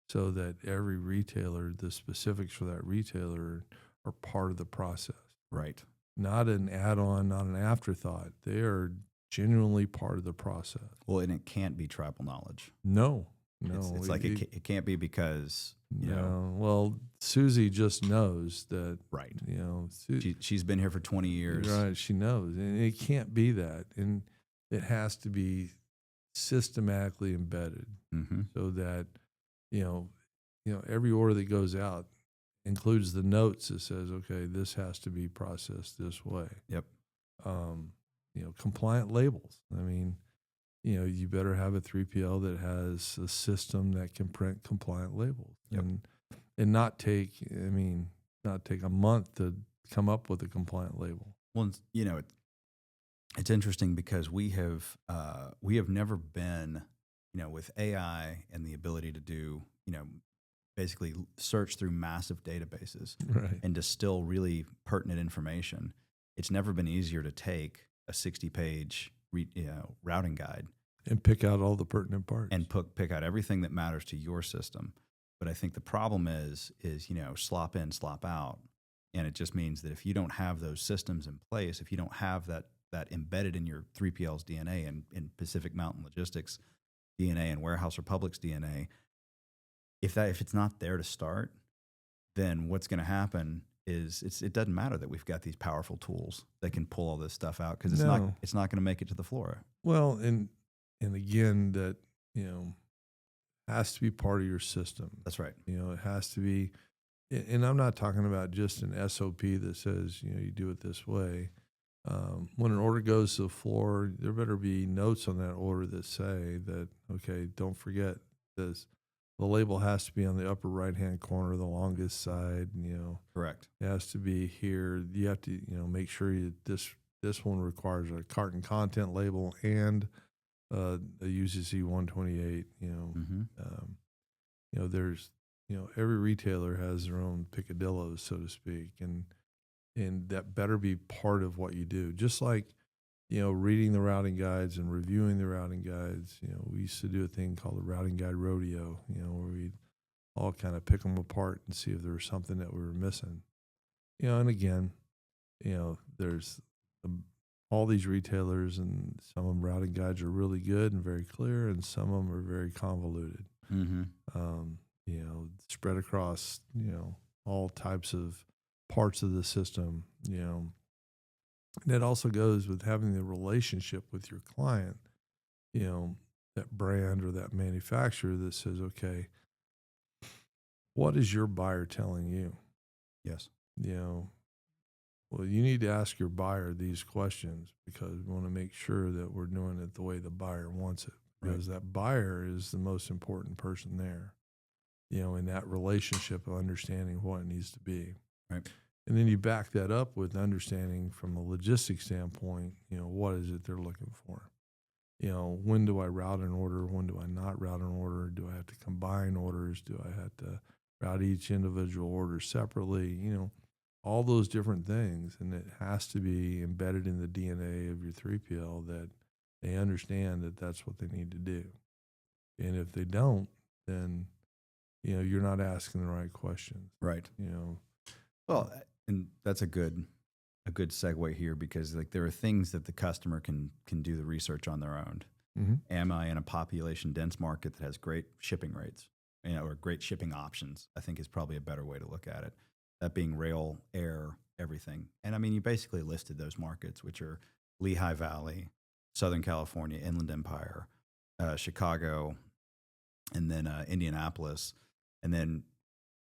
so that every retailer, the specifics for that retailer are part of the process. Right. Not an add-on, not an afterthought. They are genuinely part of the process. Well, and it can't be tribal knowledge. No. It's like it can't be because, well, Susie just knows that. Right. She's been here for 20 years. Right. She knows. And it can't be that. And it has to be systematically embedded so that, every order that goes out includes the notes that says, okay, this has to be processed this way. Yep. Compliant labels. I mean, you better have a 3PL that has a system that can print compliant labels. Yep. And not take a month to come up with a compliant label. Well, it's interesting because we have never been, with AI and the ability to do, basically search through massive databases Right. and distill really pertinent information. It's never been easier to take a 60-page routing guide and pick out all the pertinent parts and pick out everything that matters to your system. But I think the problem is slop in, slop out. And it just means that if you don't have those systems in place, if you don't have that embedded in your 3PL's DNA and in Pacific Mountain Logistics DNA and Warehouse Republic's DNA, if it's not there to start, then what's going to happen is it doesn't matter that we've got these powerful tools that can pull all this stuff out because it's not going to make it to the floor. Well, and again, that has to be part of your system. That's right. It has to be, and I'm not talking about just an SOP that says you do it this way. When an order goes to the floor, there better be notes on that order that say that, okay, don't forget this. The label has to be on the upper right-hand corner, the longest side. Correct. It has to be here. You have to, make sure this one requires a carton content label and a UCC 128. There's, every retailer has their own picadillos, so to speak, and that better be part of what you do. Just like, reading the routing guides and reviewing the routing guides. We used to do a thing called the routing guide rodeo, where we'd all kind of pick them apart and see if there was something that we were missing. And again, there's all these retailers, and some of them routing guides are really good and very clear, and some of them are very convoluted. Mm-hmm. Spread across, all types of parts of the system, And it also goes with having the relationship with your client, that brand or that manufacturer that says, okay, what is your buyer telling you? Yes. Well, you need to ask your buyer these questions because we want to make sure that we're doing it the way the buyer wants it. Because that buyer is the most important person there, in that relationship of understanding what it needs to be. Right. And then you back that up with understanding from a logistics standpoint, what is it they're looking for? When do I route an order? When do I not route an order? Do I have to combine orders? Do I have to route each individual order separately? All those different things. And it has to be embedded in the DNA of your 3PL that they understand that that's what they need to do. And if they don't, then, you're not asking the right questions. Right. Well, and that's a good segue here because there are things that the customer can do the research on their own. Mm-hmm. Am I in a population dense market that has great shipping rates, or great shipping options? I think is probably a better way to look at it. That being rail, air, everything. And I mean, you basically listed those markets, which are Lehigh Valley, Southern California, Inland Empire, Chicago, and then Indianapolis, and then.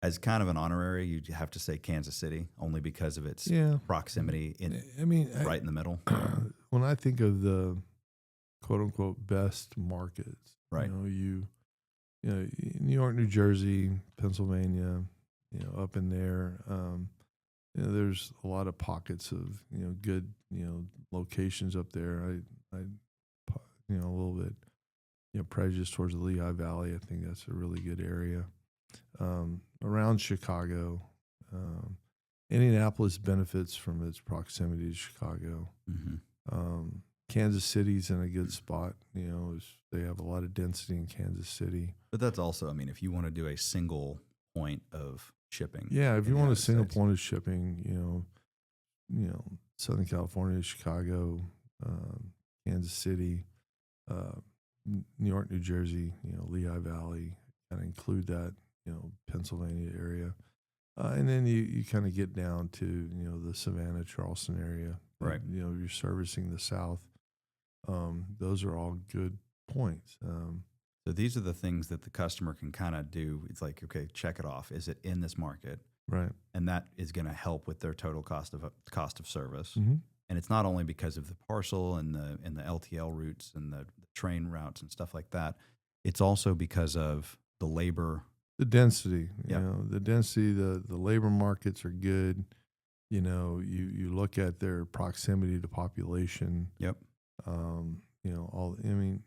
As kind of an honorary, you have to say Kansas City, only because of its proximity right in the middle. When I think of the quote unquote best markets, right? New York, New Jersey, Pennsylvania, up in there, there's a lot of pockets of good locations up there. I a little bit prejudiced towards the Lehigh Valley. I think that's a really good area. Around Chicago, Indianapolis benefits from its proximity to Chicago. Mm-hmm. Kansas City's in a good spot. They have a lot of density in Kansas City. But that's also, I mean, if you want to do a single point of shipping. Yeah, if you want a single point of shipping, Southern California, Chicago, Kansas City, New York, New Jersey, Lehigh Valley, kind of include that. Pennsylvania area. And then you kind of get down to, the Savannah, Charleston area. Right. You're servicing the South. Those are all good points. So these are the things that the customer can kind of do. It's like, okay, check it off. Is it in this market? Right. And that is going to help with their total cost of service. Mm-hmm. And it's not only because of the parcel and the LTL routes and the train routes and stuff like that. It's also because of the labor, the density. Yep. You know, the density. The labor markets are good. You know, you look at their proximity to population. Yep. You know, all. I mean,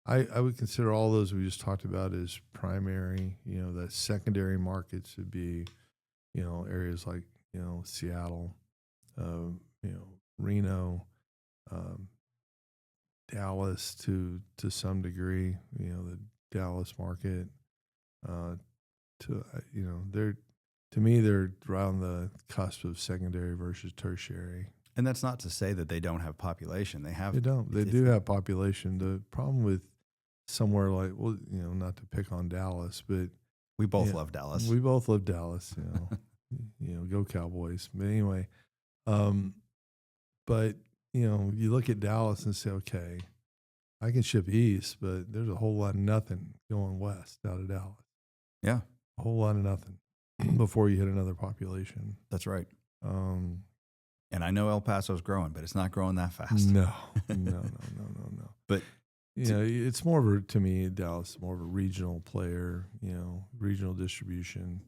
I would consider all those we just talked about as primary. You know, the secondary markets would be, you know, areas like, you know, Seattle, you know, Reno, Dallas to some degree. You know, the Dallas market. You know, to me they're around the cusp of secondary versus tertiary. And that's not to say that they don't have population. They have. They don't. They do have population. The problem with somewhere like, well, you know, not to pick on Dallas, but we both love Dallas. We both love Dallas. You know, you know, go Cowboys. But anyway, but you know, you look at Dallas and say, okay, I can ship east, but there's a whole lot of nothing going west out of Dallas. Yeah, a whole lot of nothing before you hit another population. That's right. And I know El Paso's growing, but it's not growing that fast. No. But you know, it's more of a, to me, Dallas is more of a regional player. You know, regional distribution.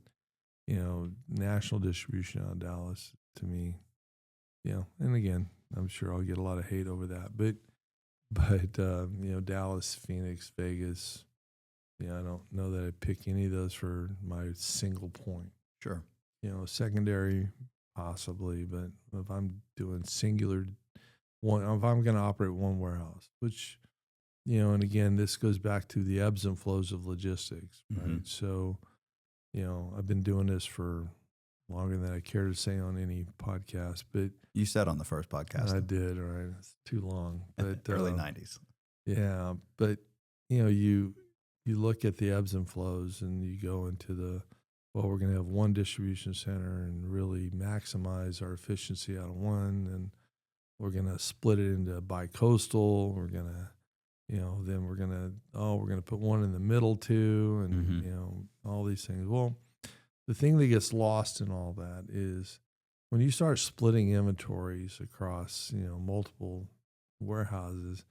You know, national distribution out of Dallas to me. You know, and again, I'm sure I'll get a lot of hate over that, but you know, Dallas, Phoenix, Vegas. Yeah, I don't know that I'd pick any of those for my single point. Sure. You know, secondary possibly, but if I'm doing singular one, if I'm going to operate one warehouse, which, you know, and again, this goes back to the ebbs and flows of logistics, right? Mm-hmm. So, you know, I've been doing this for longer than I care to say on any podcast, but you said on the first podcast. I did, all right. It's too long. But early 90s. Yeah, but you know, you look at the ebbs and flows and you go into the, well, we're going to have one distribution center and really maximize our efficiency out of one. And we're going to split it into bi-coastal. We're going to, you know, then we're going to put one in the middle too. And, you know, all these things. Well, the thing that gets lost in all that is when you start splitting inventories across, you know, multiple warehouses,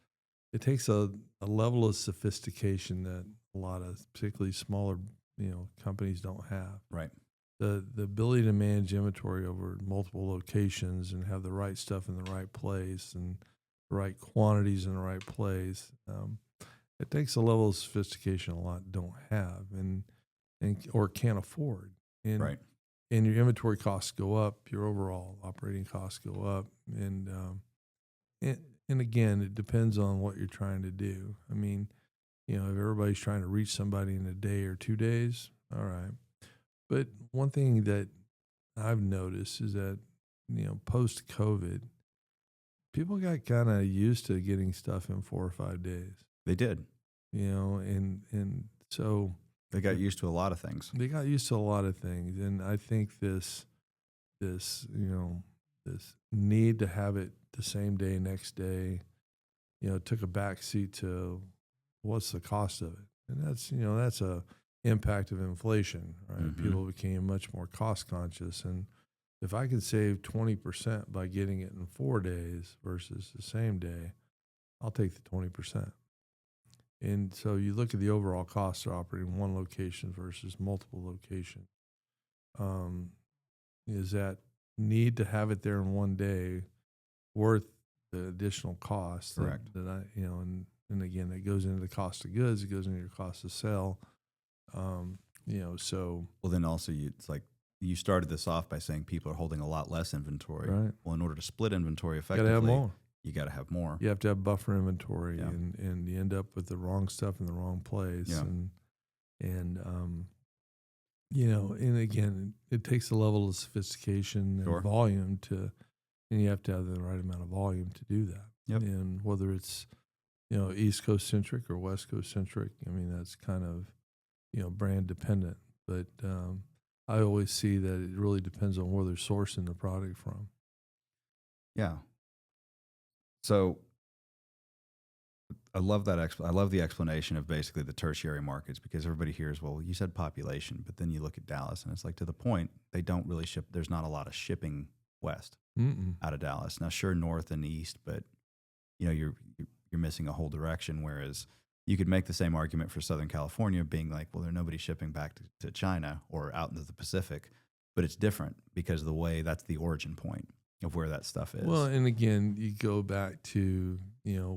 it takes a level of sophistication that a lot of particularly smaller, you know, companies don't have. Right. The ability to manage inventory over multiple locations and have the right stuff in the right place and the right quantities in the right place. It takes a level of sophistication a lot don't have and or can't afford. And, right. And your inventory costs go up, your overall operating costs go up, and again, it depends on what you're trying to do. I mean, you know, if everybody's trying to reach somebody in a day or 2 days, all right. But one thing that I've noticed is that, you know, post-COVID, people got kind of used to getting stuff in 4 or 5 days. They did. You know, and so they got used to a lot of things. They got used to a lot of things, and I think this you know, this need to have it the same day, next day, you know, took a backseat to what's the cost of it, and that's, you know, that's a impact of inflation, right? Mm-hmm. People became much more cost conscious, and if I could save 20% by getting it in 4 days versus the same day, I'll take the 20%. And so you look at the overall cost of operating one location versus multiple locations. Is that need to have it there in 1 day worth the additional cost? Correct. That I, you know, and again, that goes into the cost of goods. It goes into your cost to sell. You know, so. Well, then also it's like you started this off by saying people are holding a lot less inventory. Right. Well, in order to split inventory effectively, you got to have more. You got to have more. You have to have buffer inventory, and you end up with the wrong stuff in the wrong place. Yeah. And you know, and again, it takes a level of sophistication and volume and you have to have the right amount of volume to do that. Yep. And whether it's, you know, East Coast centric or West Coast centric, I mean, that's kind of, you know, brand dependent. But I always see that it really depends on where they're sourcing the product from. Yeah. So I love that. I love the explanation of basically the tertiary markets, because everybody hears, well, you said population, but then you look at Dallas and it's like, to the point, they don't really ship. There's not a lot of shipping west out of Dallas. Now, sure, north and east, but you're missing a whole direction. Whereas you could make the same argument for Southern California, being like, well, there's nobody shipping back to China or out into the Pacific, but it's different because of the way that's the origin point of where that stuff is. Well, and again, you go back to,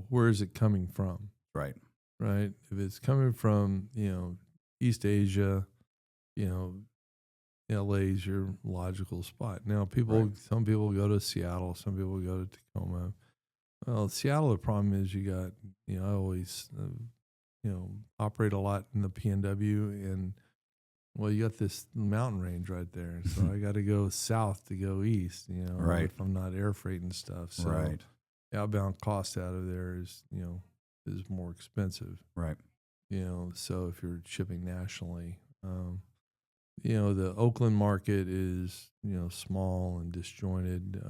where is it coming from? Right. Right. If it's coming from, East Asia, LA's your logical spot. Now, some people go to Seattle, some people go to Tacoma. Well, Seattle, the problem is you got, I always, operate a lot in the PNW, and well, you got this mountain range right there. So I got to go south to go east, right. if I'm not air freighting stuff. So right. outbound cost out of there is more expensive. Right. So if you're shipping nationally, the Oakland market is, small and disjointed.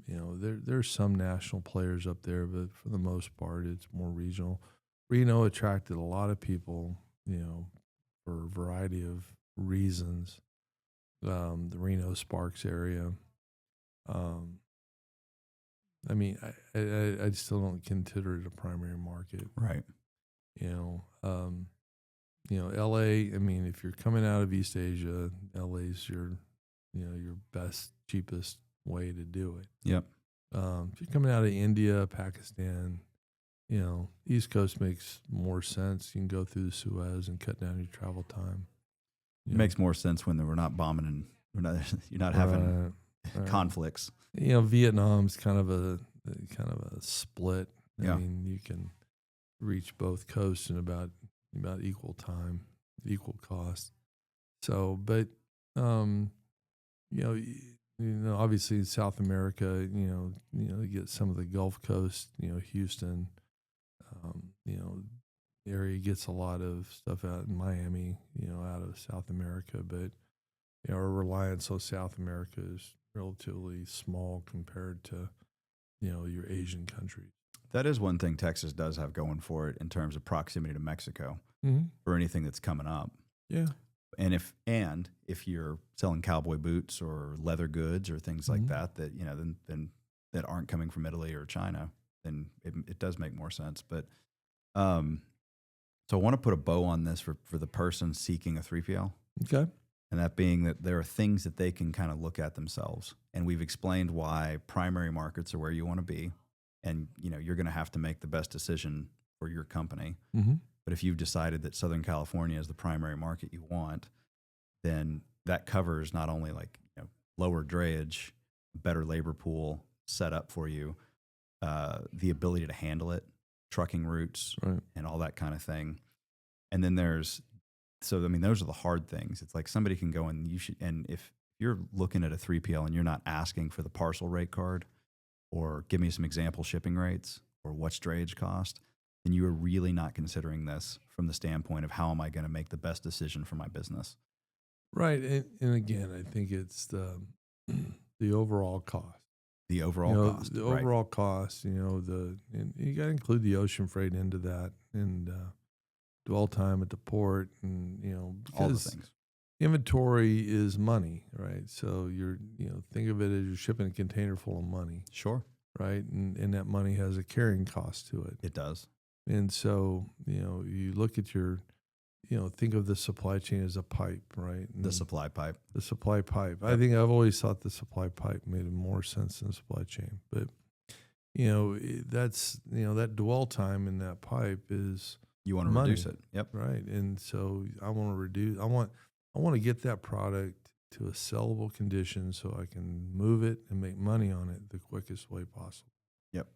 There's some national players up there, but for the most part, it's more regional. Reno attracted a lot of people, for a variety of reasons. The Reno Sparks area. I mean, I still don't consider it a primary market. Right. LA, I mean, if you're coming out of East Asia, LA's your best, cheapest way to do it. Yep. If you're coming out of India, Pakistan, East Coast makes more sense. You can go through the Suez and cut down your travel time. It makes more sense when we're not bombing and you're not having conflicts. Vietnam's kind of a split. Yeah. I mean, you can reach both coasts in about equal time, equal cost. So, but obviously in South America, you get some of the Gulf Coast, Houston, area gets a lot of stuff out in Miami, out of South America, but our reliance on South America is relatively small compared to, your Asian countries. That is one thing Texas does have going for it in terms of proximity to Mexico for anything that's coming up. Yeah. And if you're selling cowboy boots or leather goods or things like that then that aren't coming from Italy or China, then it does make more sense. But so I want to put a bow on this for the person seeking a 3PL. Okay. And that being that there are things that they can kind of look at themselves. And we've explained why primary markets are where you want to be. And, you're going to have to make the best decision for your company. Mm-hmm. But if you've decided that Southern California is the primary market you want, then that covers not only lower drayage, better labor pool set up for you, the ability to handle it, trucking routes, right, and all that kind of thing. And then those are the hard things. It's like somebody can go and if you're looking at a 3PL and you're not asking for the parcel rate card or give me some example shipping rates or what's drayage cost, then you are really not considering this from the standpoint of how am I going to make the best decision for my business. Right. And again, I think it's the overall cost. The overall cost. The overall cost, and you got to include the ocean freight into that, and dwell time at the port, and, all the things. Inventory is money, right? So you're, think of it as you're shipping a container full of money. Sure. Right. And that money has a carrying cost to it. It does. And so, you look at think of the supply chain as a pipe, right? And the supply pipe. The supply pipe. Yep. I think I've always thought the supply pipe made more sense than the supply chain. But, that's, that dwell time in that pipe is you want to money, reduce it. Yep. Right. And so I want to get that product to a sellable condition so I can move it and make money on it the quickest way possible. Yep.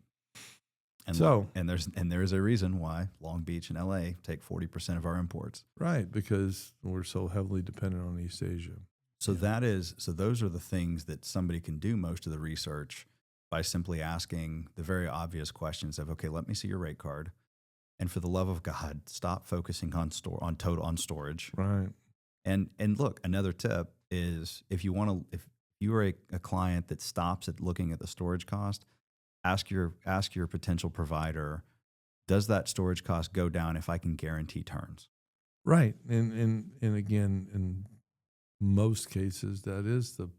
And so, there is a reason why Long Beach and LA take 40% of our imports. Right, because we're so heavily dependent on East Asia. So those are the things that somebody can do most of the research by simply asking the very obvious questions of, okay, let me see your rate card. And for the love of God, stop focusing on storage. Right. And look, another tip is if you are a client that stops at looking at the storage cost, ask your potential provider, does that storage cost go down if I can guarantee turns? Right. And again, in most cases, that is the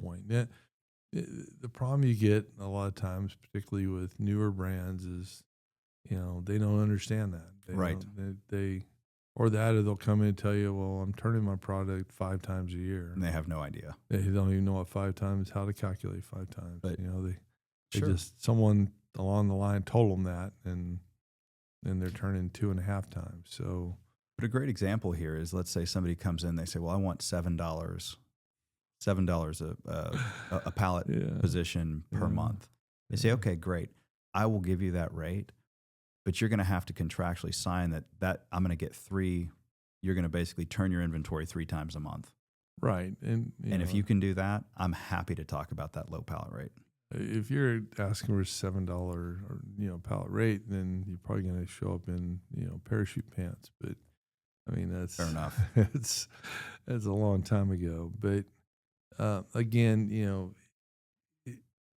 point. The problem you get a lot of times, particularly with newer brands, is they don't understand that. Right. Or they'll come in and tell you, well, I'm turning my product 5 times a year. And they have no idea. They don't even know what 5 times, how to calculate 5 times. But they just, someone along the line told them that, and they're turning 2.5 times. So, but a great example here is, let's say somebody comes in, they say, well, I want $7 a pallet position per month. They say, okay, great. I will give you that rate, but you're going to have to contractually sign that I'm going to get 3. You're going to basically turn your inventory 3 times a month. Right. And if you can do that, I'm happy to talk about that low pallet rate. If you're asking for $7 or pallet rate, then you're probably going to show up in parachute pants. But I mean, that's fair enough. It's a long time ago. But again,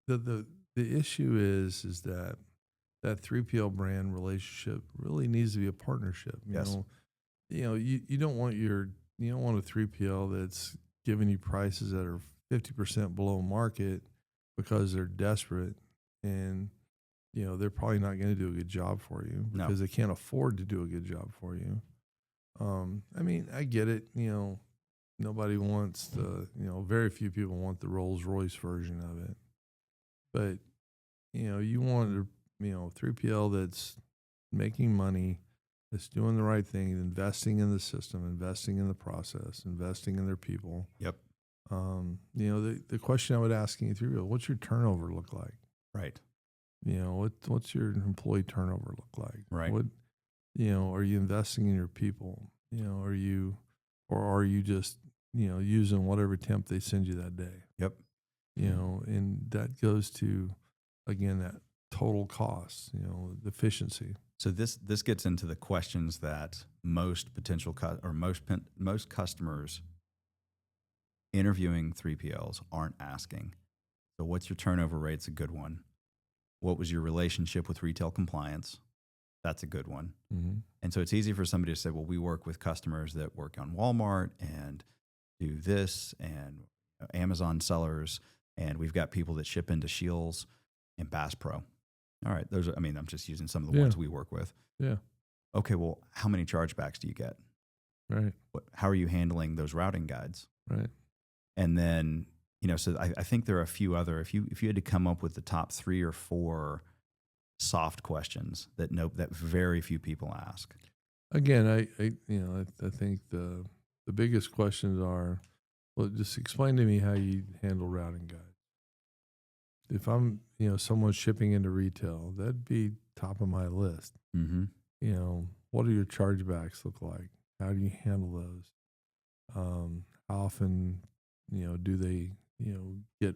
the issue is that 3PL brand relationship really needs to be a partnership. You don't want a 3PL that's giving you prices that are 50% below market because they're desperate, and they're probably not going to do a good job for you because they can't afford to do a good job for you. I mean, I get it. Nobody wants very few people want the Rolls Royce version of it, but you want a 3PL that's making money, that's doing the right thing, investing in the system, investing in the process, investing in their people. Yep. The question I would ask any 3PL, what's your turnover look like? Right. What's your employee turnover look like? Right. What, are you investing in your people? Are you just, using whatever temp they send you that day? Yep. And that goes to, again, that total cost, the efficiency. So this gets into the questions that most potential most customers interviewing 3PLs aren't asking. So what's your turnover rate's a good one. What was your relationship with retail compliance? That's a good one. Mm-hmm. And so it's easy for somebody to say, well, we work with customers that work on Walmart and do this, and Amazon sellers, and we've got people that ship into Scheels and Bass Pro. All right, I'm just using some of the ones we work with. Yeah. Okay, well, how many chargebacks do you get? Right. How are you handling those routing guides? Right. And then, so I think there are a few other, if you had to come up with the top 3 or 4 soft questions that very few people ask. Again, I think the biggest questions are, well, just explain to me how you handle routing guides. If I'm, someone shipping into retail, that'd be top of my list. Mm-hmm. What do your chargebacks look like? How do you handle those? How often, do they, get,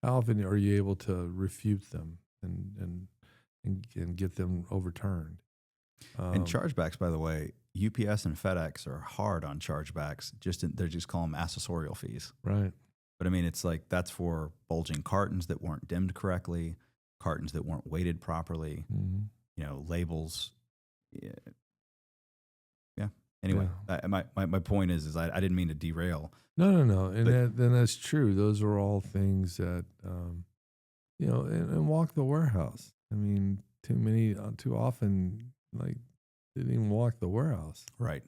how often are you able to refute them and get them overturned? And chargebacks, by the way, UPS and FedEx are hard on chargebacks. They just call them accessorial fees. Right. But I mean, it's like that's for bulging cartons that weren't dimmed correctly, cartons that weren't weighted properly, labels. Yeah. Anyway, my point is I didn't mean to derail. No. And that's true. Those are all things that, and walk the warehouse. I mean, too often, like, they didn't even walk the warehouse. Right.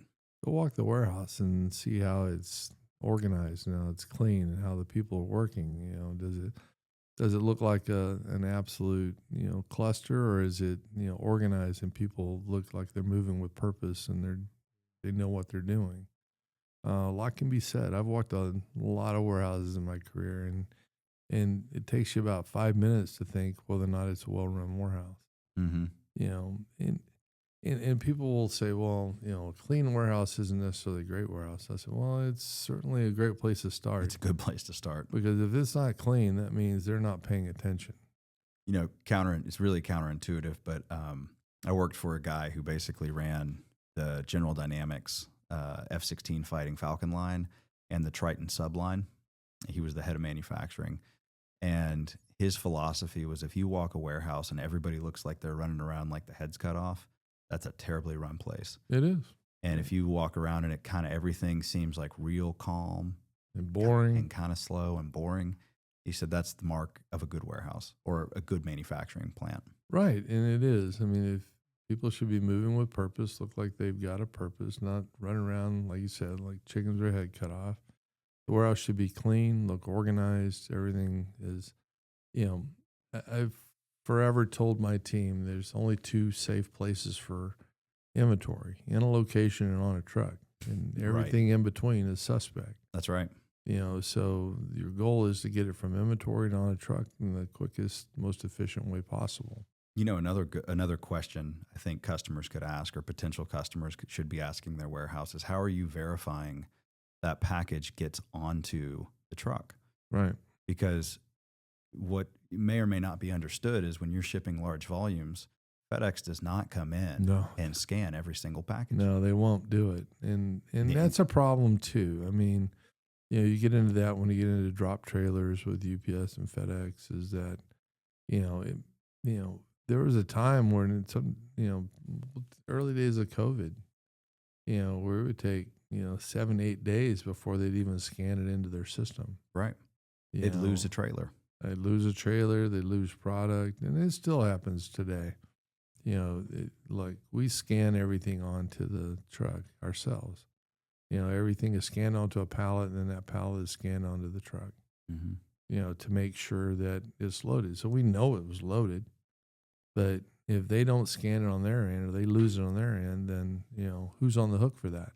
Go walk the warehouse and see how it's organized and how it's clean and how the people are working. Does it look like an absolute cluster, or is it organized and people look like they're moving with purpose and they know what they're doing? A lot can be said. I've walked a lot of warehouses in my career, and it takes you about 5 minutes to think whether or not it's a well-run warehouse. Mm-hmm. And people will say, well, a clean warehouse isn't necessarily a great warehouse. I said, well, it's certainly a great place to start. It's a good place to start. Because if it's not clean, that means they're not paying attention. It's really counterintuitive, but I worked for a guy who basically ran the General Dynamics F-16 Fighting Falcon line and the Triton subline. He was the head of manufacturing. And his philosophy was if you walk a warehouse and everybody looks like they're running around like the head's cut off, that's a terribly run place. It is. And if you walk around and it kind of everything seems like real calm And boring. and kind of slow and boring, he said that's the mark of a good warehouse or a good manufacturing plant. Right. And it is. I mean, if people should be moving with purpose, look like they've got a purpose, not running around, like you said, like chickens with their head cut off. The warehouse should be clean, look organized. Everything is, I've forever told my team there's only 2 safe places for inventory: in a location and on a truck. And everything in between is suspect. That's right. So your goal is to get it from inventory to on a truck in the quickest, most efficient way possible. Another question I think customers could ask, or potential customers should be asking their warehouses, how are you verifying that package gets onto the truck? Right. Because what may or may not be understood is when you're shipping large volumes, FedEx does not come in and scan every single package. No, they won't do it. And that's a problem too. I mean, you get into that when you get into drop trailers with UPS and FedEx, is that, there was a time when early days of COVID, where it would take, 7-8 days before they'd even scan it into their system. Right. They'd lose a trailer. They'd lose a trailer. They'd lose product. And it still happens today. Like we scan everything onto the truck ourselves. Everything is scanned onto a pallet, and then that pallet is scanned onto the truck, to make sure that it's loaded. So we know it was loaded. But if they don't scan it on their end, or they lose it on their end, then, who's on the hook for that?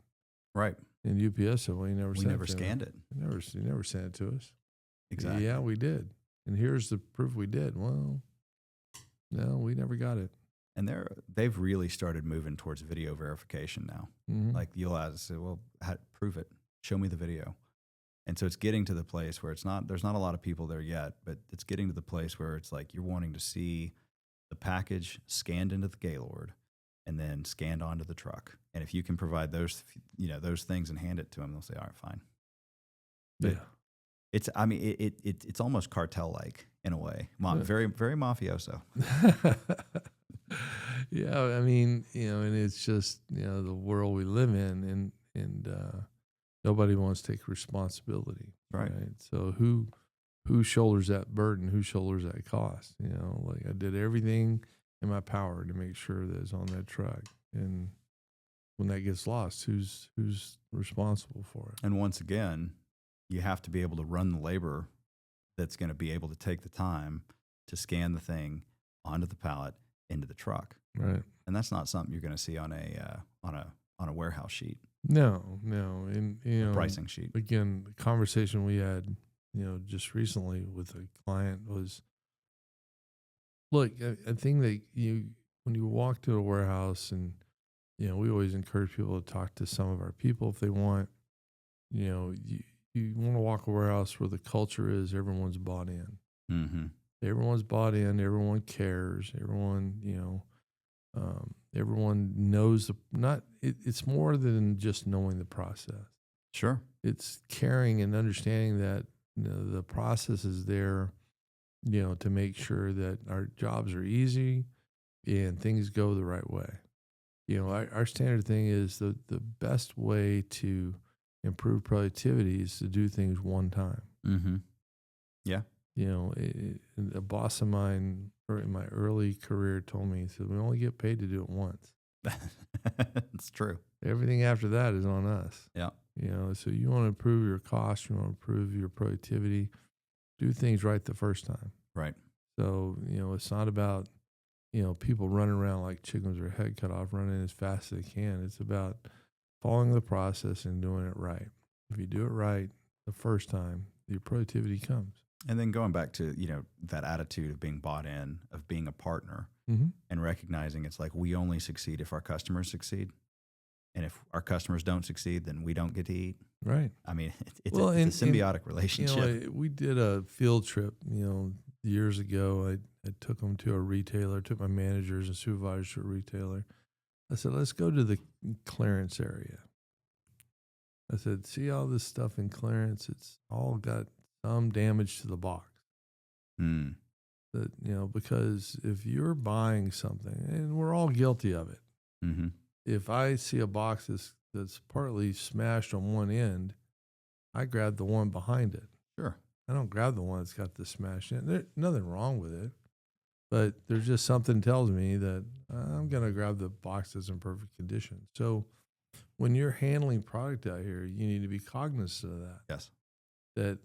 Right. And UPS said, well, you never we never scanned it. You never sent it to us. Exactly. Yeah, we did. And here's the proof we did. Well, no, we never got it. And they've really started moving towards video verification now. Mm-hmm. Like you'll ask, well, prove it. Show me the video. And so it's getting to the place where there's not a lot of people there yet, but it's getting to the place where it's like you're wanting to see the package scanned into the Gaylord and then scanned onto the truck. And if you can provide those things and hand it to them, they'll say, all right, fine. But it's almost cartel-like in a way. Very, very mafioso. Yeah, I mean, and it's just, the world we live in, and nobody wants to take responsibility. Right. So who shoulders that burden? Who shoulders that cost? Like I did everything in my power to make sure that it's on that truck. And when that gets lost, who's responsible for it? And once again, you have to be able to run the labor that's going to be able to take the time to scan the thing onto the pallet into the truck. Right. And that's not something you're going to see on a warehouse sheet. No. And a pricing sheet. Again, the conversation we had, just recently with a client was, look, I think that when you walk to a warehouse, and we always encourage people to talk to some of our people if they want. You want to walk a warehouse where the culture is everyone's bought in. Mm-hmm. Everyone's bought in. Everyone cares. Everyone, everyone knows it's more than just knowing the process. Sure. It's caring and understanding that the process is there, to make sure that our jobs are easy and things go the right way. Our standard thing is the best way to improve productivity is to do things one time. Mm-hmm. Yeah. A boss of mine in my early career told me, he said, we only get paid to do it once. It's true. Everything after that is on us. Yeah. So you want to improve your cost, you want to improve your productivity, do things right the first time. Right. So, it's not about, people running around like chickens with their head cut off, running as fast as they can. It's about following the process and doing it right. If you do it right the first time, your productivity comes. And then going back to, that attitude of being bought in, of being a partner, mm-hmm. and recognizing it's like we only succeed if our customers succeed. And if our customers don't succeed, then we don't get to eat. Right. I mean, it's a symbiotic relationship. We did a field trip, years ago. I took them to a retailer, took my managers and supervisors to a retailer. I said, let's go to the clearance area. I said, see all this stuff in clearance? It's all got some damage to the box. Mm. That, because if you're buying something, and we're all guilty of it, Mm-hmm. if I see a box that's partly smashed on one end, I grab the one behind it. Sure. I don't grab the one that's got the smash in. There's nothing wrong with it, but there's just something tells me that I'm going to grab the box that's in perfect condition. So when you're handling product out here, you need to be cognizant of that. Yes. That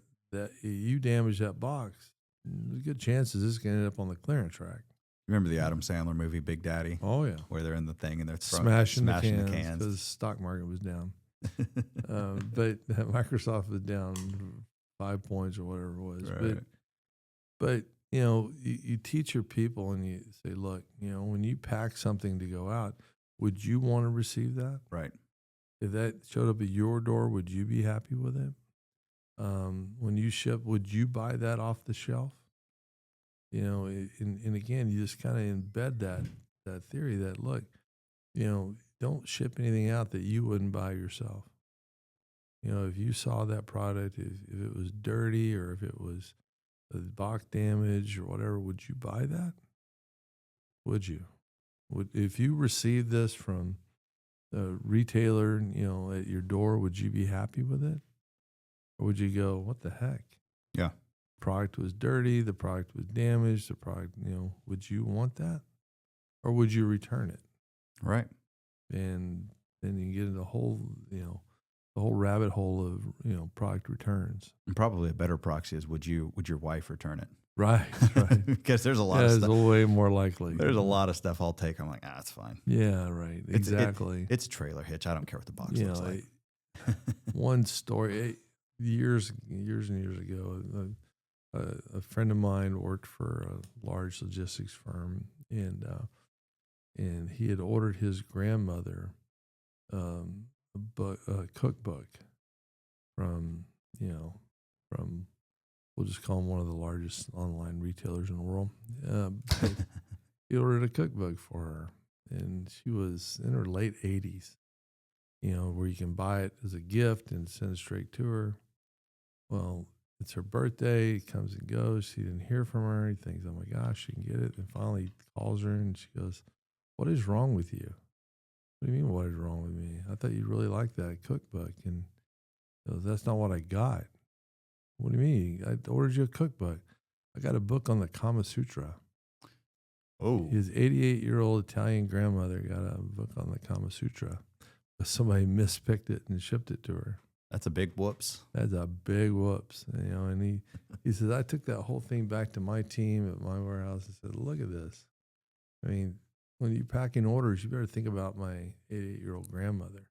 you damage that box, there's good chances this is going to end up on the clearance rack. Remember the Adam Sandler movie Big Daddy? Oh, yeah. Where they're in the thing and they're smashing the cans cans because the stock market was down. But Microsoft was down 5 points or whatever it was. Right. But you teach your people and you say, look, when you pack something to go out, would you want to receive that? Right. If that showed up at your door, would you be happy with it? When you ship, would you buy that off the shelf? And again, you just kind of embed that theory that, look, don't ship anything out that you wouldn't buy yourself. If you saw that product, if it was dirty or if it was box damage or whatever, would you buy that? Would you? If you received this from a retailer, at your door, would you be happy with it? Or would you go, what the heck? Yeah. Product was dirty, the product was damaged, the product, would you want that? Or would you return it? Right. And then you get into the whole rabbit hole of, product returns. And probably a better proxy is would your wife return it? Right. Because there's a lot of stuff. It's way more likely. There's a lot of stuff I'll take. I'm like, it's fine. Yeah, right. Exactly. It's a trailer hitch. I don't care what the box looks like. One story, years and years ago, a friend of mine worked for a large logistics firm, and he had ordered his grandmother a cookbook from we'll just call him one of the largest online retailers in the world. He ordered a cookbook for her, and she was in her late 80s. Where you can buy it as a gift and send it straight to her. Well, it's her birthday. It comes and goes. He didn't hear from her. He thinks, oh, my gosh, she can get it. And finally he calls her, and she goes, what is wrong with you? What do you mean, what is wrong with me? I thought you really liked that cookbook. And he goes, that's not what I got. What do you mean? I ordered you a cookbook. I got a book on the Kama Sutra. Oh. His 88-year-old Italian grandmother got a book on the Kama Sutra. Somebody mispicked it and shipped it to her. That's a big whoops. That's a big whoops. And he says, I took that whole thing back to my team at my warehouse and said, look at this. I mean, when you're packing orders, you better think about my 88-year-old grandmother.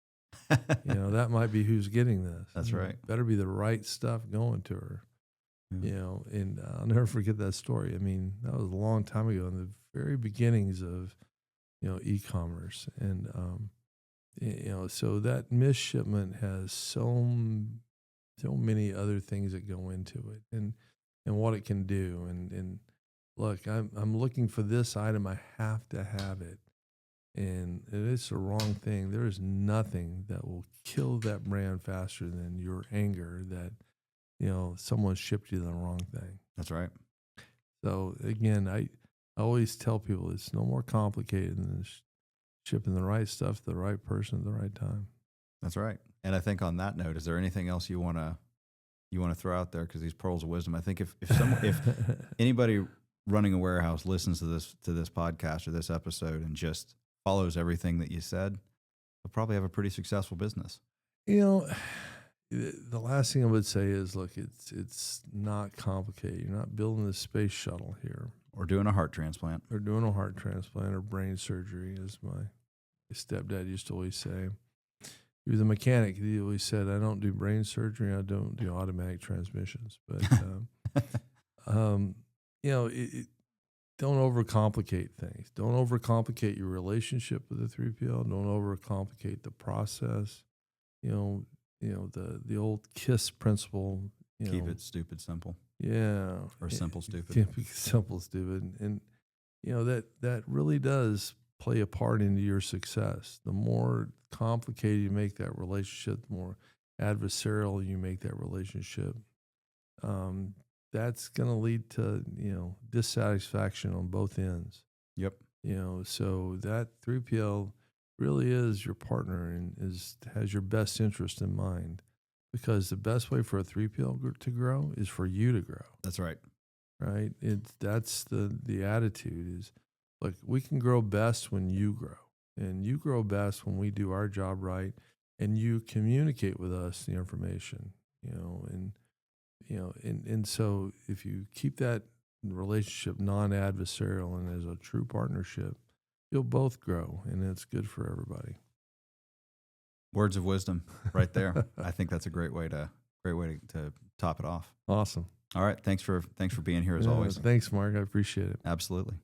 That might be who's getting this. That's right. Better be the right stuff going to her. Yeah. And I'll never forget that story. I mean, that was a long time ago in the very beginnings of, e-commerce. And, so that missed shipment has so many other things that go into it and what it can do. And look, I'm looking for this item. I have to have it. And it's the wrong thing. There is nothing that will kill that brand faster than your anger that, someone shipped you the wrong thing. That's right. So again, I always tell people it's no more complicated than shipping the right stuff to the right person at the right time. That's right. And I think on that note, is there anything else you want to throw out there? Because these pearls of wisdom, I think if anybody running a warehouse listens to this podcast or this episode and just follows everything that you said, they'll probably have a pretty successful business. The last thing I would say is, look, it's not complicated. You're not building a space shuttle here. Or doing a heart transplant. Or doing a heart transplant or brain surgery, as my stepdad used to always say. He was a mechanic. He always said, I don't do brain surgery. I don't do automatic transmissions. But, don't overcomplicate things. Don't overcomplicate your relationship with the 3PL. Don't overcomplicate the process. The old KISS principle. Keep it stupid simple. Yeah. Or simple stupid. Simple stupid. And that really does play a part into your success. The more complicated you make that relationship, the more adversarial you make that relationship, that's going to lead to, dissatisfaction on both ends. Yep. So that 3PL really is your partner and has your best interest in mind, because the best way for a 3PL to grow is for you to grow. That's right. Right. That's the attitude is, like, we can grow best when you grow, and you grow best when we do our job right, and you communicate with us the information, and so if you keep that relationship non-adversarial and as a true partnership, you'll both grow, and it's good for everybody. Words of wisdom right there. I think that's a great way to top it off. Awesome. All right. Thanks for being here as always. Thanks, Mark. I appreciate it. Absolutely.